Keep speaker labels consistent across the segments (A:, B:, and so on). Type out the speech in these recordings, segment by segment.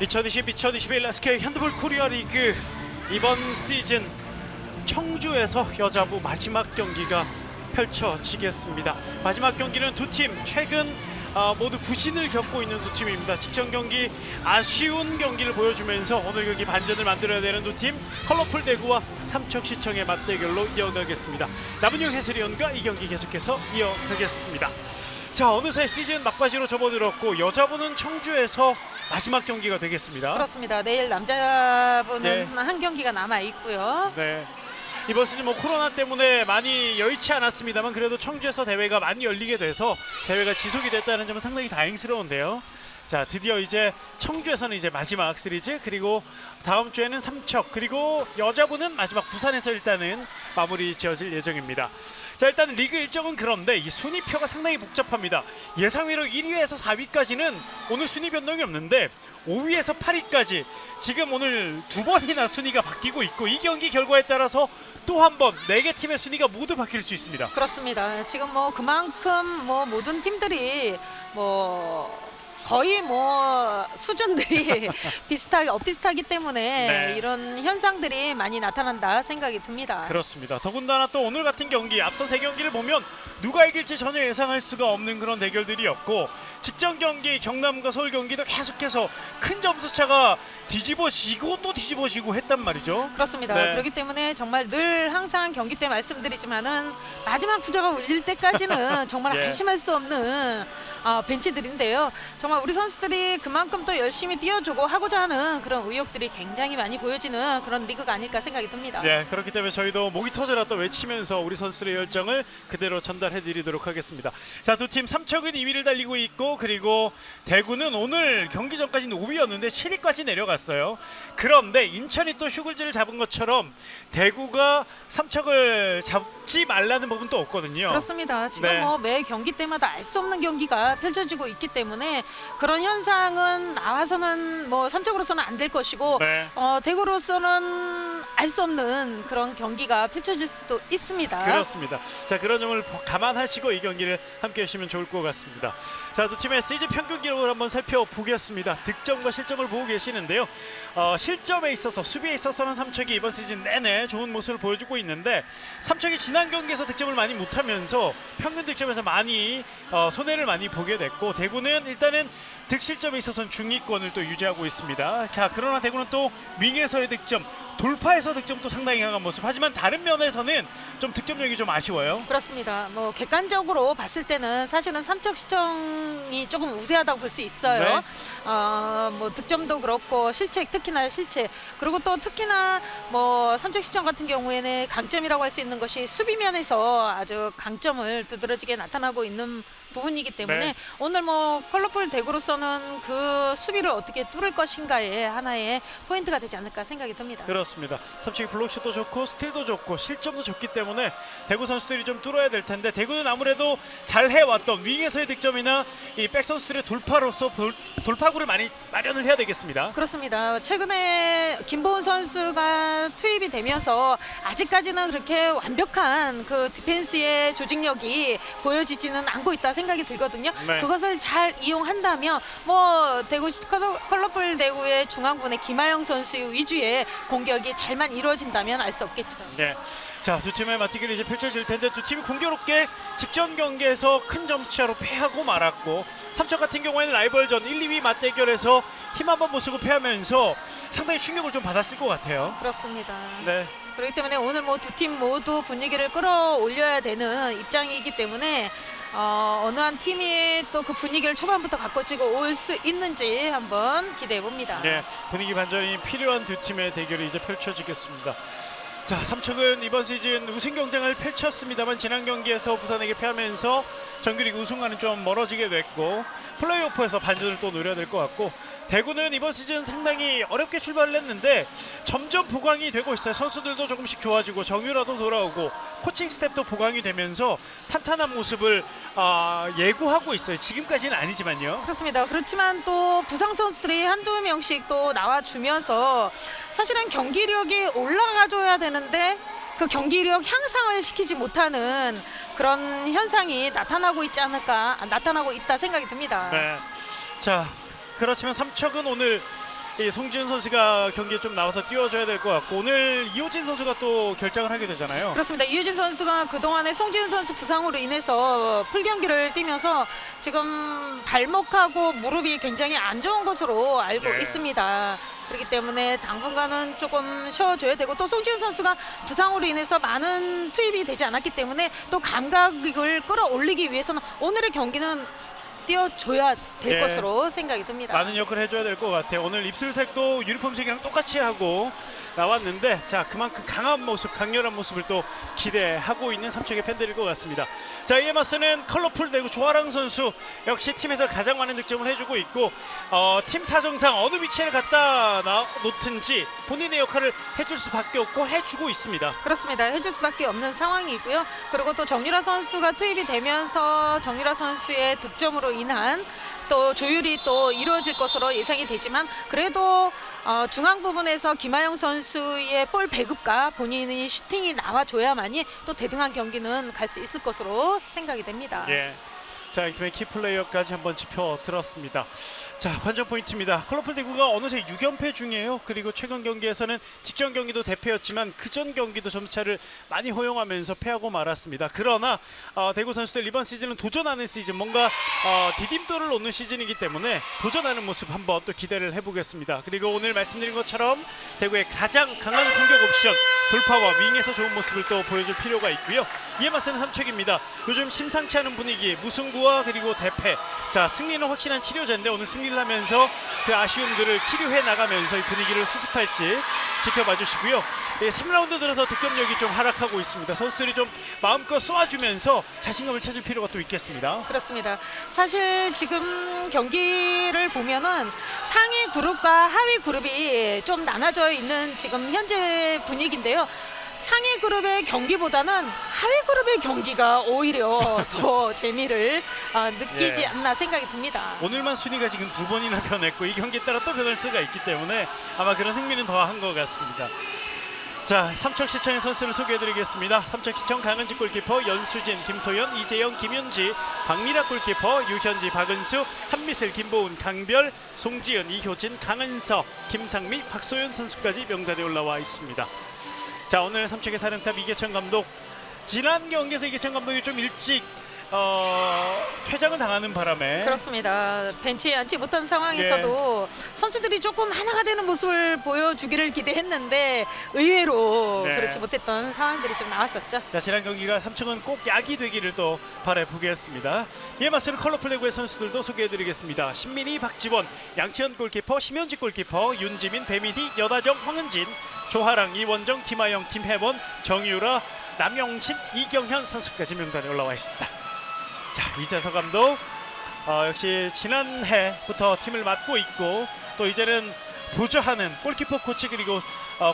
A: 2020-2021 SK 핸드볼 코리아 리그 이번 시즌 청주에서 여자부 마지막 경기가 펼쳐지겠습니다. 마지막 경기는 두 팀 최근 모두 부진을 겪고 있는 두 팀입니다. 직전 경기 아쉬운 경기를 보여주면서 오늘 경기 반전을 만들어야 되는 두 팀 컬러풀 대구와 삼척시청의 맞대결로 이어가겠습니다. 남은영 해설위원과 이 경기 계속해서 이어가겠습니다. 자, 어느새 시즌 막바지로 접어들었고 여자부는 청주에서 마지막 경기가 되겠습니다.
B: 그렇습니다. 내일 남자분은
A: 네.
B: 한 경기가 남아 있고요.
A: 네. 이번 시즌 코로나 때문에 많이 여의치 않았습니다만 그래도 청주에서 대회가 많이 열리게 돼서 대회가 지속이 됐다는 점은 상당히 다행스러운데요. 자, 드디어 이제 청주에서는 이제 마지막 시리즈, 그리고 다음 주에는 삼척, 그리고 여자부는 마지막 부산에서 일단은 마무리 지어질 예정입니다. 자, 일단 리그 일정은 그런데 이 순위표가 상당히 복잡합니다. 예상외로 1위에서 4위까지는 오늘 순위 변동이 없는데 5위에서 8위까지 지금 오늘 두 번이나 순위가 바뀌고 있고, 이 경기 결과에 따라서 또 한 번 4개 팀의 순위가 모두 바뀔 수 있습니다.
B: 그렇습니다. 지금 그만큼 모든 팀들이 거의 수준들이 비슷하기 때문에
A: 네.
B: 이런 현상들이 많이 나타난다 생각이 듭니다.
A: 그렇습니다. 더군다나 또 오늘 같은 경기, 앞선 3경기를 보면 누가 이길지 전혀 예상할 수가 없는 그런 대결들이었고, 직전 경기 경남과 서울 경기도 계속해서 큰 점수차가 뒤집어지고 또 뒤집어지고 했단 말이죠.
B: 그렇습니다.
A: 네.
B: 그렇기 때문에 정말 늘 항상 경기 때 말씀드리지만은 마지막 부저가 울릴 때까지는 정말
A: 예.
B: 안심할 수 없는 벤치들인데요. 정말 우리 선수들이 그만큼 또 열심히 뛰어주고 하고자 하는 그런 의욕들이 굉장히 많이 보여지는 그런 리그가 아닐까 생각이 듭니다.
A: 네, 그렇기 때문에 저희도 목이 터져라 또 외치면서 우리 선수들의 열정을 그대로 전달해드리도록 하겠습니다. 자, 두 팀 삼척은 2위를 달리고 있고, 그리고 대구는 오늘 경기 전까지는 5위였는데 7위까지 내려갔어요. 그런데 인천이 또 슈글즈를 잡은 것처럼 대구가 삼척을 잡지 말라는 법은 또 없거든요.
B: 그렇습니다. 지금
A: 네.
B: 매 경기 때마다 알 수 없는 경기가 펼쳐지고 있기 때문에 그런 현상은 나와서는 삼적으로서는 안 될 것이고,
A: 네.
B: 대구로서는 알 수 없는 그런 경기가 펼쳐질 수도 있습니다.
A: 그렇습니다. 자, 그런 점을 감안하시고 이 경기를 함께 하시면 좋을 것 같습니다. 자, 두 팀의 시즌 평균 기록을 한번 살펴보겠습니다. 득점과 실점을 보고 계시는데요. 실점에 있어서, 수비에 있어서는 삼척이 이번 시즌 내내 좋은 모습을 보여주고 있는데, 삼척이 지난 경기에서 득점을 많이 못하면서 평균 득점에서 많이 손해를 많이 보게 됐고, 대구는 일단은 득실점에 있어서는 중위권을 또 유지하고 있습니다. 자, 그러나 대구는 또 윙에서의 득점, 돌파에서 득점도 상당히 강한 모습. 하지만 다른 면에서는 좀 득점력이 좀 아쉬워요.
B: 그렇습니다. 객관적으로 봤을 때는 사실은 삼척시청이 조금 우세하다고 볼 수 있어요.
A: 네.
B: 득점도 그렇고 특히나 실책, 그리고 또 특히나 삼척시청 같은 경우에는 강점이라고 할 수 있는 것이 수비면에서 아주 강점을 두드러지게 나타나고 있는 부분이기 때문에
A: 네.
B: 오늘 컬러풀 대구로서는 그 수비를 어떻게 뚫을 것인가의 하나의 포인트가 되지 않을까 생각이 듭니다.
A: 그렇습니다. 삼척이 블록슛도 좋고 스틸도 좋고 실점도 좋기 때문에 대구 선수들이 좀 뚫어야 될 텐데, 대구는 아무래도 잘 해왔던 윙에서의 득점이나 이 백 선수들의 돌파로서 돌파구를 많이 마련을 해야 되겠습니다.
B: 그렇습니다. 최근에 김보은 선수가 투입이 되면서 아직까지는 그렇게 완벽한 그 디펜스의 조직력이 보여지지는 않고 있다 생각이 들거든요.
A: 네.
B: 그것을 잘 이용한다면 대구 컬러풀 대구의 중앙분의 김하영 선수 위주의 공격이 잘만 이루어진다면 알 수 없겠죠.
A: 네. 자, 두 팀의 맞대결이 이제 펼쳐질 텐데, 두 팀이 공교롭게 직전 경기에서 큰 점수차로 패하고 말았고, 삼척 같은 경우에는 라이벌전 1, 2위 맞대결에서 힘 한번 못 쓰고 패하면서 상당히 충격을 좀 받았을 것 같아요.
B: 그렇습니다.
A: 네.
B: 그렇기 때문에 오늘 두 팀 모두 분위기를 끌어올려야 되는 입장이기 때문에 어느 한 팀이 또 그 분위기를 초반부터 바꿔주고 올 수 있는지 한번 기대해 봅니다.
A: 네, 분위기 반전이 필요한 두 팀의 대결이 이제 펼쳐지겠습니다. 자, 삼척은 이번 시즌 우승 경쟁을 펼쳤습니다만 지난 경기에서 부산에게 패하면서 정규리그 우승과는 좀 멀어지게 됐고, 플레이오프에서 반전을 또 노려야 될 것 같고, 대구는 이번 시즌 상당히 어렵게 출발을 했는데 점점 보강이 되고 있어요. 선수들도 조금씩 좋아지고 정유라도 돌아오고 코칭 스텝도 보강이 되면서 탄탄한 모습을 예고하고 있어요. 지금까지는 아니지만요.
B: 그렇습니다. 그렇지만 또 부상 선수들이 한두 명씩 또 나와주면서 사실은 경기력이 올라가줘야 되는데 그 경기력 향상을 시키지 못하는 그런 현상이 나타나고 있다 생각이 듭니다.
A: 네. 자, 그렇지만 삼척은 오늘 이 송지은 선수가 경기에 좀 나와서 뛰어줘야 될 것 같고 오늘 이호진 선수가 또 결장을 하게 되잖아요.
B: 그렇습니다. 이유진 선수가 그동안에 송지은 선수 부상으로 인해서 풀경기를 뛰면서 지금 발목하고 무릎이 굉장히 안 좋은 것으로 알고
A: 네.
B: 있습니다. 그렇기 때문에 당분간은 조금 쉬어줘야 되고 또 송지은 선수가 부상으로 인해서 많은 투입이 되지 않았기 때문에 또 감각을 끌어올리기 위해서는 오늘의 경기는 뛰어줘야 될
A: 예.
B: 것으로 생각이 듭니다.
A: 많은 역할을 해줘야 될 것 같아요. 오늘 입술색도 유니폼색이랑 똑같이 하고 나왔는데 자 그만큼 강한 모습, 강렬한 모습을 또 기대하고 있는 삼척의 팬들일 것 같습니다. 자 이에 맞서는 컬러풀 대구 조아랑 선수 역시 팀에서 가장 많은 득점을 해주고 있고 팀 사정상 어느 위치에 갖다 놓든지 본인의 역할을 해줄 수밖에 없고 해주고 있습니다.
B: 그렇습니다. 해줄 수밖에 없는 상황이고요. 그리고 또 정유라 선수가 투입이 되면서 정유라 선수의 득점으로 인한 또 조율이 또 이루어질 것으로 예상이 되지만 그래도 중앙 부분에서 김하영 선수의 볼 배급과 본인의 슈팅이 나와줘야만이 또 대등한 경기는 갈 수 있을 것으로 생각이 됩니다.
A: 예. 자, 이 팀의 키플레이어까지 한번 짚어들었습니다. 자, 관전 포인트입니다. 컬러풀 대구가 어느새 6연패 중이에요. 그리고 최근 경기에서는 직전 경기도 대패였지만 그전 경기도 점차를 많이 허용하면서 패하고 말았습니다. 그러나 대구 선수들 이번 시즌은 도전하는 시즌, 뭔가 디딤돌을 놓는 시즌이기 때문에 도전하는 모습 한번 또 기대를 해보겠습니다. 그리고 오늘 말씀드린 것처럼 대구의 가장 강한 공격 옵션 돌파와 윙에서 좋은 모습을 또 보여줄 필요가 있고요. 이에 맞서는 삼척입니다. 요즘 심상치 않은 분위기, 무승부와 그리고 대패. 자, 승리는 확실한 치료제인데 오늘 승리를 하면서 그 아쉬움들을 치료해 나가면서 이 분위기를 수습할지 지켜봐 주시고요. 3라운드 들어서 득점력이 좀 하락하고 있습니다. 선수들이 좀 마음껏 쏘아주면서 자신감을 찾을 필요가 또 있겠습니다.
B: 그렇습니다. 사실 지금 경기를 보면은 상위 그룹과 하위 그룹이 좀 나눠져 있는 지금 현재 분위기인데요. 상위 그룹의 경기보다는 하위 그룹의 경기가 오히려 더 재미를 느끼지
A: 예.
B: 않나 생각이 듭니다.
A: 오늘만 순위가 지금 2번이나 변했고 이 경기에 따라 또 변할 수가 있기 때문에 아마 그런 흥미는 더한 것 같습니다. 자, 삼척시청의 선수를 소개해드리겠습니다. 삼척시청 강은지 골키퍼, 연수진, 김소연, 이재영, 김윤지, 박미라 골키퍼, 유현지, 박은수, 한미슬, 김보은, 강별, 송지은, 이효진, 강은서, 김상미, 박소연 선수까지 명단에 올라와 있습니다. 자, 오늘 삼척의 사령탑 이계천 감독, 지난 경기에서 이계천 감독이 좀 일찍 퇴장을 당하는 바람에
B: 그렇습니다. 벤치에 앉지 못한 상황에서도 선수들이 조금 하나가 되는 모습을 보여주기를 기대했는데 의외로
A: 네.
B: 그렇지 못했던 상황들이 좀 나왔었죠.
A: 자, 지난 경기가 삼척은 꼭 약이 되기를 또 바라보겠습니다. 이에 맞서는 컬러풀 대구의 선수들도 소개해드리겠습니다. 신민희, 박지원, 양치현 골키퍼, 심현지 골키퍼, 윤지민, 배미디, 여다정, 황은진, 조하랑, 이원정, 김하영, 김혜원, 정유라, 남영신, 이경현 선수까지 명단에 올라와 있습니다. 자, 이재서 감독 역시 지난해부터 팀을 맡고 있고 또 이제는 보조하는 골키퍼 코치 그리고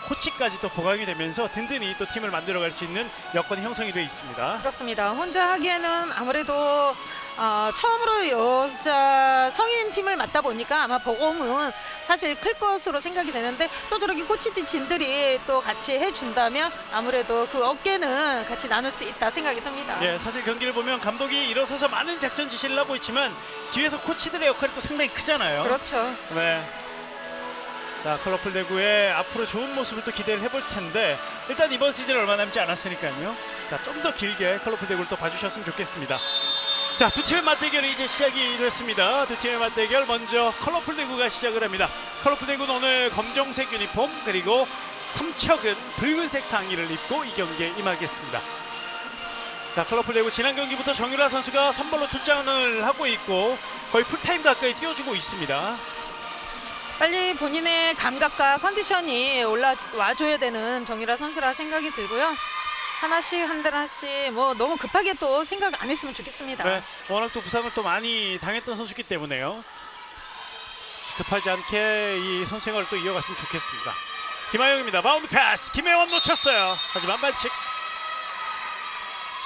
A: 코치까지 또 보강이 되면서 든든히 또 팀을 만들어갈 수 있는 여건이 형성이 되어 있습니다.
B: 그렇습니다. 혼자 하기에는 아무래도 처음으로 여자 성인 팀을 맡다 보니까 아마 버거움은 사실 클 것으로 생각이 되는데 또 저렇게 코치진들이 또 같이 해준다면 아무래도 그 어깨는 같이 나눌 수 있다 생각이 듭니다.
A: 예, 사실 경기를 보면 감독이 일어서서 많은 작전 지시를 하고 있지만 뒤에서 코치들의 역할이 또 상당히 크잖아요.
B: 그렇죠.
A: 네. 자, 컬러풀 대구의 앞으로 좋은 모습을 또 기대를 해볼 텐데 일단 이번 시즌 얼마 남지 않았으니까요. 자, 좀 더 길게 컬러풀 대구를 또 봐주셨으면 좋겠습니다. 자, 두 팀의 맞대결이 이제 시작이 됐습니다. 두 팀의 맞대결 먼저 컬러풀 대구가 시작을 합니다. 컬러풀 대구는 오늘 검정색 유니폼 그리고 삼척은 붉은색 상의를 입고 이 경기에 임하겠습니다. 자, 컬러풀 대구 지난 경기부터 정유라 선수가 선발로 출장을 하고 있고 거의 풀타임 가까이 뛰어주고 있습니다.
B: 빨리 본인의 감각과 컨디션이 올라와줘야 되는 정유라 선수라 생각이 들고요. 하나씩 뭐 너무 급하게 또 생각 안 했으면 좋겠습니다.
A: 네, 워낙 또 부상을 또 많이 당했던 선수기 때문에요. 급하지 않게 이 선수 생활을 또 이어갔으면 좋겠습니다. 김하영입니다. 바운드 패스. 김혜원 놓쳤어요. 하지만 반칙.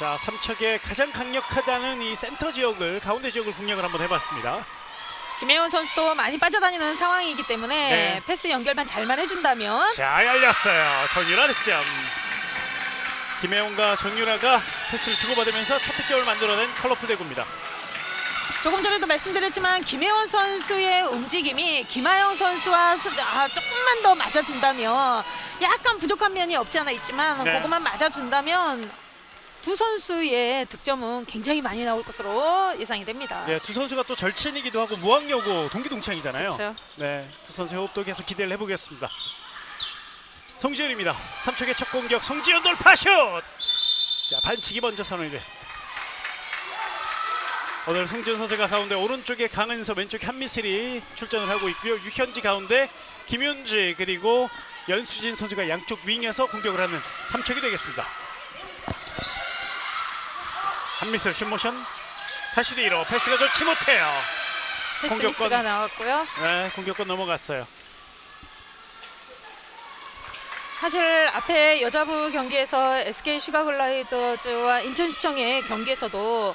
A: 자, 삼척의 가장 강력하다는 이 센터 지역을 가운데 지역을 공략을 한번 해봤습니다.
B: 김혜원 선수도 많이 빠져다니는 상황이기 때문에
A: 네.
B: 패스 연결만 잘만 해준다면
A: 자, 열렸어요. 정유라 득점. 김혜원과 정유라가 패스를 주고받으면서 첫 득점을 만들어낸 컬러풀 대구입니다.
B: 조금 전에도 말씀드렸지만 김혜원 선수의 움직임이 김하영 선수와 조금만 더 맞아준다면 약간 부족한 면이 없지 않아 있지만
A: 네.
B: 그것만 맞아준다면 두 선수의 득점은 굉장히 많이 나올 것으로 예상이 됩니다.
A: 네, 두 선수가 또 절친이기도 하고 무학여고 동기동창이잖아요.
B: 그렇죠.
A: 네, 두 선수의 호흡도 계속 기대를 해보겠습니다. 송지은입니다. 3척의 첫 공격 송지은 돌파슛. 자, 반칙이 먼저 선언이 됐습니다. 오늘 송지은 선수가 가운데 오른쪽에 강은서, 왼쪽에 한미슬이 출전을 하고 있고요. 유현지 가운데 김윤지 그리고 연수진 선수가 양쪽 윙에서 공격을 하는 3척이 되겠습니다. 한미슬 슛모션 다시 뒤로 패스가 좋지 못해요.
B: 패스 미스가 나왔고요.
A: 네, 공격권 넘어갔어요.
B: 사실 앞에 여자부 경기에서 SK 슈가글라이더즈와 인천시청의 경기에서도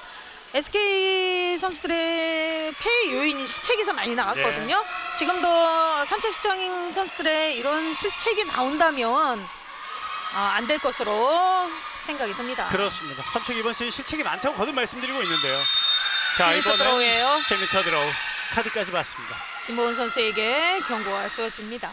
B: SK 선수들의 패 요인이 실책에서 많이 나왔거든요. 지금도 삼척시청 선수들의 이런 실책이 나온다면 안 될 것으로 생각이 듭니다.
A: 그렇습니다. 삼척 이번 시즌 실책이 많다고 거듭 말씀드리고 있는데요. 자,
B: 7m
A: 이번엔
B: 드로우예요.
A: 7m 드로우 카드까지 봤습니다.
B: 김보은 선수에게 경고가 주어집니다.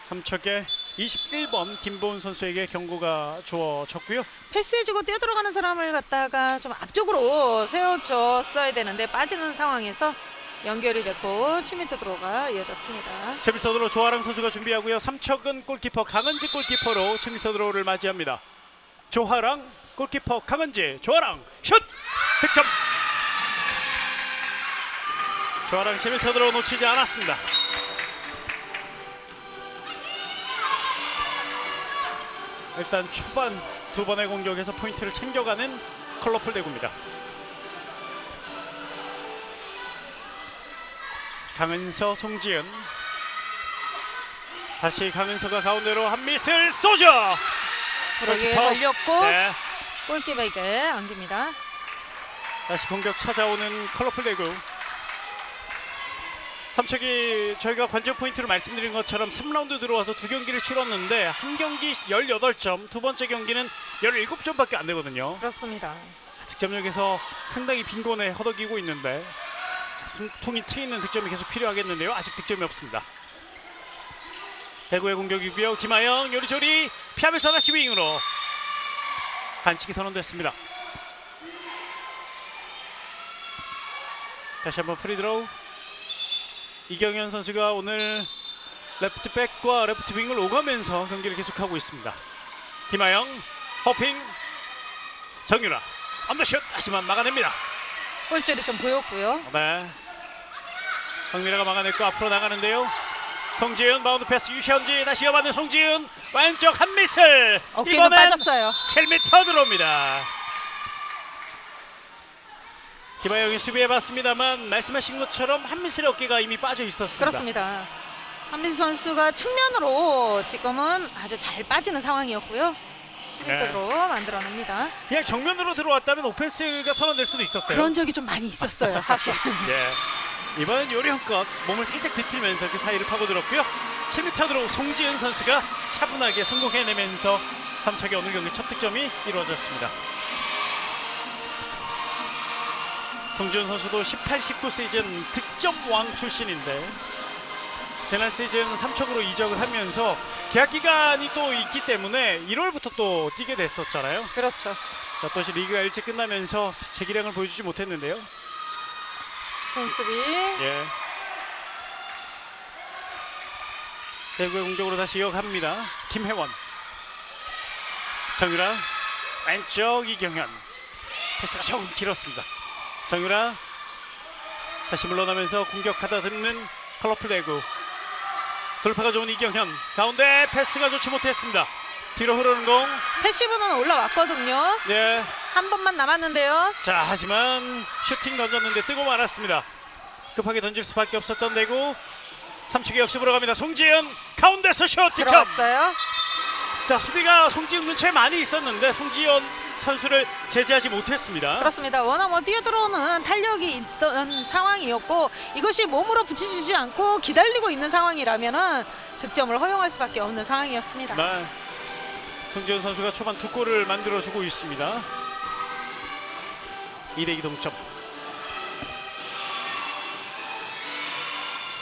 A: 삼척의 21번 김보은 선수에게 경고가 주어졌고요.
B: 패스해주고 뛰어들어가는 사람을 갖다가 좀 앞쪽으로 세워줬어야 되는데 빠지는 상황에서 연결이 됐고 7m 드로우가 이어졌습니다.
A: 7m 드로우 조아랑 선수가 준비하고요. 삼척은 골키퍼 강은지 골키퍼로 7m 드로우를 맞이합니다. 조아랑 골키퍼 강은지, 조아랑 슛! 득점! 조아랑 7m 드로우 놓치지 않았습니다. 일단 초반 두 번의 공격에서 포인트를 챙겨가는 컬러풀 대구입니다. 강은서, 송지은 다시 강은서가 가운데로 한미슬 쏘죠.
B: 브록에
A: 골키퍼.
B: 걸렸고
A: 네.
B: 골키퍼에게 안깁니다.
A: 다시 공격 찾아오는 컬러풀 대구. 삼척이 저희가 관전 포인트로 말씀드린 것처럼 3라운드 들어와서 두 경기를 치렀는데 한 경기 18점, 두 번째 경기는 17점밖에 안 되거든요.
B: 그렇습니다.
A: 득점력에서 상당히 빈곤에 허덕이고 있는데 통이 트이는 득점이 계속 필요하겠는데요. 아직 득점이 없습니다. 대구의 공격이고요. 김하영 요리조리 피하면서 다시 윙으로 반칙이 선언됐습니다. 다시 한번 프리드로우. 이경현 선수가 오늘 레프트백과 레프트 윙을 오가면서 경기를 계속하고 있습니다. 김하영 허핑 정유라 언더슛 하지만 막아냅니다.
B: 골줄이 좀 보였고요.
A: 네, 황미라가 막아냈고 앞으로 나가는데요. 송지은 바운드 패스 유현지 다시 이어받는 송지은 왼쪽 한미슬
B: 어깨는 빠졌어요.
A: 7m 들어옵니다. 김하영이 수비해봤습니다만 말씀하신 것처럼 한미슬의 어깨가 이미 빠져 있었습니다.
B: 그렇습니다. 한민수 선수가 측면으로 지금은 아주 잘 빠지는 상황이었고요. 7m로 만들어냅니다.
A: 그냥 정면으로 들어왔다면 오펜스가 선언될 수도 있었어요.
B: 그런 적이 좀 많이 있었어요, 사실은.
A: 예. 이번엔 요령껏 몸을 살짝 비틀면서 그 사이를 파고들었고요. 7m 들어 송지은 선수가 차분하게 성공해내면서 삼척의 오늘 경기 첫 득점이 이루어졌습니다. 송지은 선수도 18, 19 시즌 득점왕 출신인데 지난 시즌 삼척으로 이적을 하면서 계약 기간이 또 있기 때문에 1월부터 또 뛰게 됐었잖아요.
B: 그렇죠.
A: 자, 또시 리그가 일찍 끝나면서 재기량을 보여주지 못했는데요.
B: 손수비.
A: 예. 대구의 공격으로 다시 이어갑니다. 김혜원, 정유라, 왼쪽 이경현. 패스가 조금 길었습니다. 정유라 다시 물러나면서 공격하다 듬는 컬러풀 대구. 돌파가 좋은 이경현. 가운데 패스가 좋지 못했습니다. 뒤로 흐르는 공.
B: 패시브는 올라왔거든요.
A: 예.
B: 한 번만 남았는데요.
A: 자, 하지만 슈팅 던졌는데 뜨고 말았습니다. 급하게 던질 수밖에 없었던 대구. 삼척이 역시 물어갑니다. 송지은 가운데서 슛 득점.
B: 들어갔어요.
A: 자, 수비가 송지은 근처에 많이 있었는데 송지은 선수를 제지하지 못했습니다.
B: 그렇습니다. 워낙 뛰어들어오는 탄력이 있던 상황이었고 이것이 몸으로 붙이지 않고 기다리고 있는 상황이라면은 득점을 허용할 수밖에 없는 상황이었습니다.
A: 네. 송지은 선수가 초반 두 골을 만들어주고 있습니다. 2대2 동점.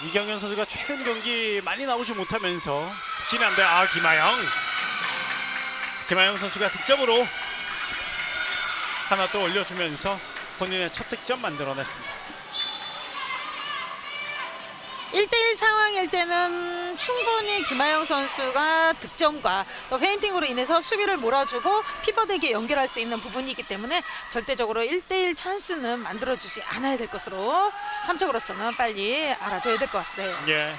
A: 이경현 선수가 최근 경기 많이 나오지 못하면서 부진이 안 돼. 김하영 선수가 득점으로 하나 또 올려주면서 본인의 첫 득점 만들어냈습니다.
B: 1대1 상황일 때는 충분히 김하영 선수가 득점과 또 페인팅으로 인해서 수비를 몰아주고 피버덱에 연결할 수 있는 부분이기 때문에 절대적으로 1대1 찬스는 만들어주지 않아야 될 것으로 3척으로서는 빨리 알아줘야 될 것 같아요.
A: 예.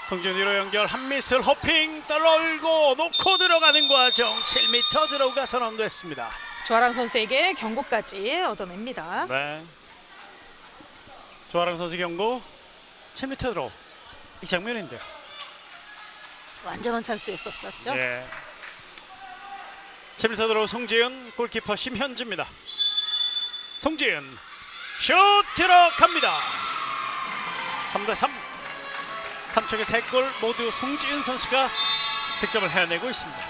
A: 송지은 위로 연결 한미슬 호핑 떨어올고 놓고 들어가는 과정 7m 들어가 선언됐습니다.
B: 조아랑 선수에게 경고까지 얻어냅니다.
A: 네. 조아랑 선수 경고 7m 들어 이 장면인데요.
B: 완전한 찬스였었죠.
A: 예. 7m 들어 송지은 골키퍼 심현지입니다. 송지은 슛 들어갑니다. 3대3 3척의 3골 모두 송지은 선수가 득점을 해내고 있습니다.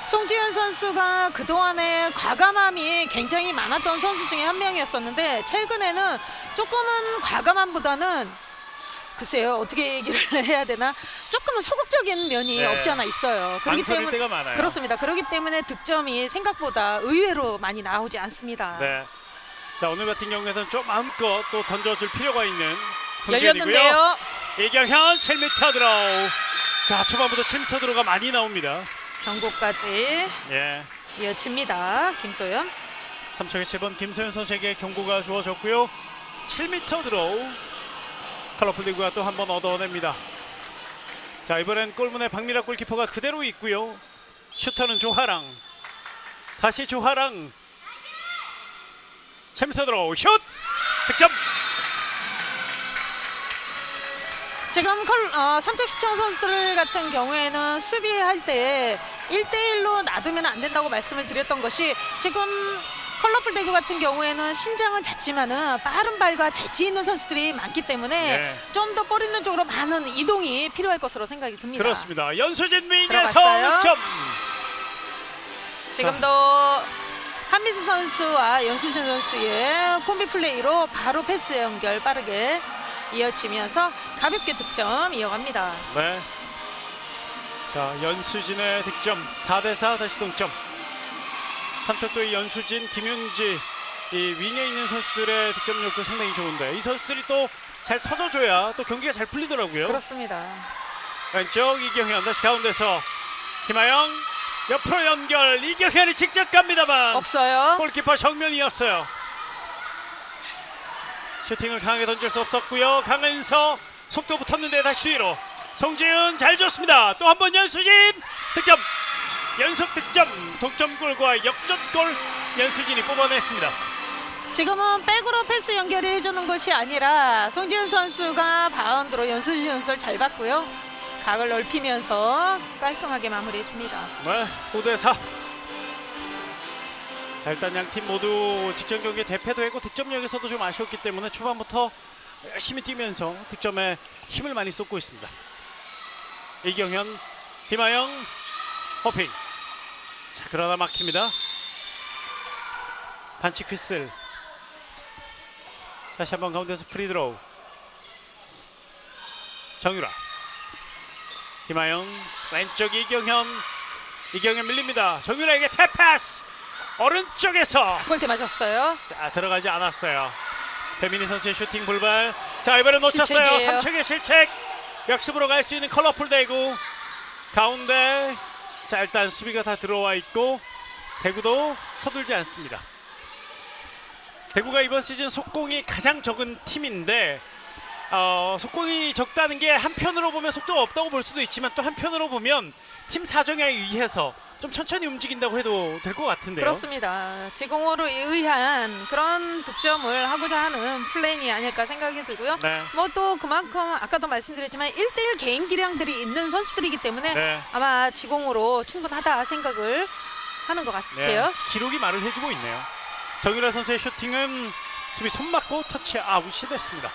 B: 송지은 선수가 그동안에 과감함이 굉장히 많았던 선수 중에 한 명이었었는데 최근에는 조금은 과감함보다는 글쎄요 어떻게 얘기를 해야 되나 조금은 소극적인 면이
A: 네.
B: 없지 않아 있어요. 그렇기
A: 망설일
B: 때문에
A: 때가 많아요.
B: 그렇습니다. 그렇기 때문에 득점이 생각보다 의외로 많이 나오지 않습니다.
A: 네. 자 오늘 같은 경우에는 좀 마음껏 또 던져줄 필요가 있는 송지은이고요.
B: 열렸는데요.
A: 이경현 7m 들어. 자 초반부터 7m 들어가 많이 나옵니다.
B: 경고까지
A: 예.
B: 이어집니다. 김소연.
A: 3척의 7번 김소연 선수에게 경고가 주어졌고요. 7m 들어. 컬러풀 리그가 또 한 번 얻어냅니다. 자 이번엔 골문에 박미라 골키퍼가 그대로 있고요. 슈터는 조하랑. 다시 조하랑. 7m 들어 슛 득점.
B: 지금 3척 시청 선수들 같은 경우에는 수비할 때 1대1로 놔두면 안 된다고 말씀을 드렸던 것이 지금 컬러풀 대구 같은 경우에는 신장은 작지만은 빠른 발과 재치 있는 선수들이 많기 때문에
A: 네.
B: 좀 더 볼 있는 쪽으로 많은 이동이 필요할 것으로 생각이 듭니다.
A: 그렇습니다. 연수진 윙에서
B: 들어갔어요.
A: 득점.
B: 지금도 한미수 선수와 연수진 선수의 콤비 플레이로 바로 패스 연결 빠르게 이어지면서 가볍게 득점 이어갑니다.
A: 네. 자 연수진의 득점 4대4 다시 동점. 삼척도의 연수진, 김윤지 이 윙에 있는 선수들의 득점력도 상당히 좋은데 이 선수들이 또 잘 터져줘야 또 경기가 잘 풀리더라고요.
B: 그렇습니다.
A: 왼쪽 이경현 다시 가운데서 김하영 옆으로 연결. 이경현이 직접 갑니다만
B: 없어요.
A: 골키퍼 정면이었어요. 슈팅을 강하게 던질 수 없었고요. 강은서 속도 붙었는데 다시 뒤로. 송지은 잘 줬습니다. 또 한 번 연수진 득점. 연속 득점. 동점골과 역전골 연수진이 뽑아냈습니다.
B: 지금은 백으로 패스 연결이 해주는 것이 아니라 송지은 선수가 바운드로 연수진 선수를 잘 봤고요. 각을 넓히면서 깔끔하게 마무리해줍니다.
A: 네, 5대4. 자, 일단 양팀 모두 직전 경기 대패도 했고 득점력에서도 좀 아쉬웠기 때문에 초반부터 열심히 뛰면서 득점에 힘을 많이 쏟고 있습니다. 이경현, 김하영, 호핑. 자, 그러나 막힙니다. 반칙 휘슬. 다시 한번 가운데서 프리드로우. 정유라. 김하영, 왼쪽 이경현. 이경현 밀립니다. 정유라에게 탭패스. 오른쪽에서
B: 골대 맞았어요.
A: 자 들어가지 않았어요. 배민희 선수의 슈팅 불발. 자 이번에 놓쳤어요.
B: 실책이에요.
A: 3척의 실책. 역습으로 갈 수 있는 컬러풀 대구. 가운데 자 일단 수비가 다 들어와 있고 대구도 서둘지 않습니다. 대구가 이번 시즌 속공이 가장 적은 팀인데 속공이 적다는 게 한편으로 보면 속도가 없다고 볼 수도 있지만 또 한편으로 보면 팀 사정에 의해서 좀 천천히 움직인다고 해도 될 것 같은데요.
B: 그렇습니다. 지공으로 의한 그런 득점을 하고자 하는 플랜이 아닐까 생각이 들고요.
A: 네.
B: 뭐 또 그만큼 아까도 말씀드렸지만 1대1 개인 기량들이 있는 선수들이기 때문에
A: 네.
B: 아마 지공으로 충분하다 생각을 하는 것 같아요.
A: 기록이 말을 해주고 있네요. 정유라 선수의 슈팅은 수비 손 맞고 터치 아웃이 됐습니다.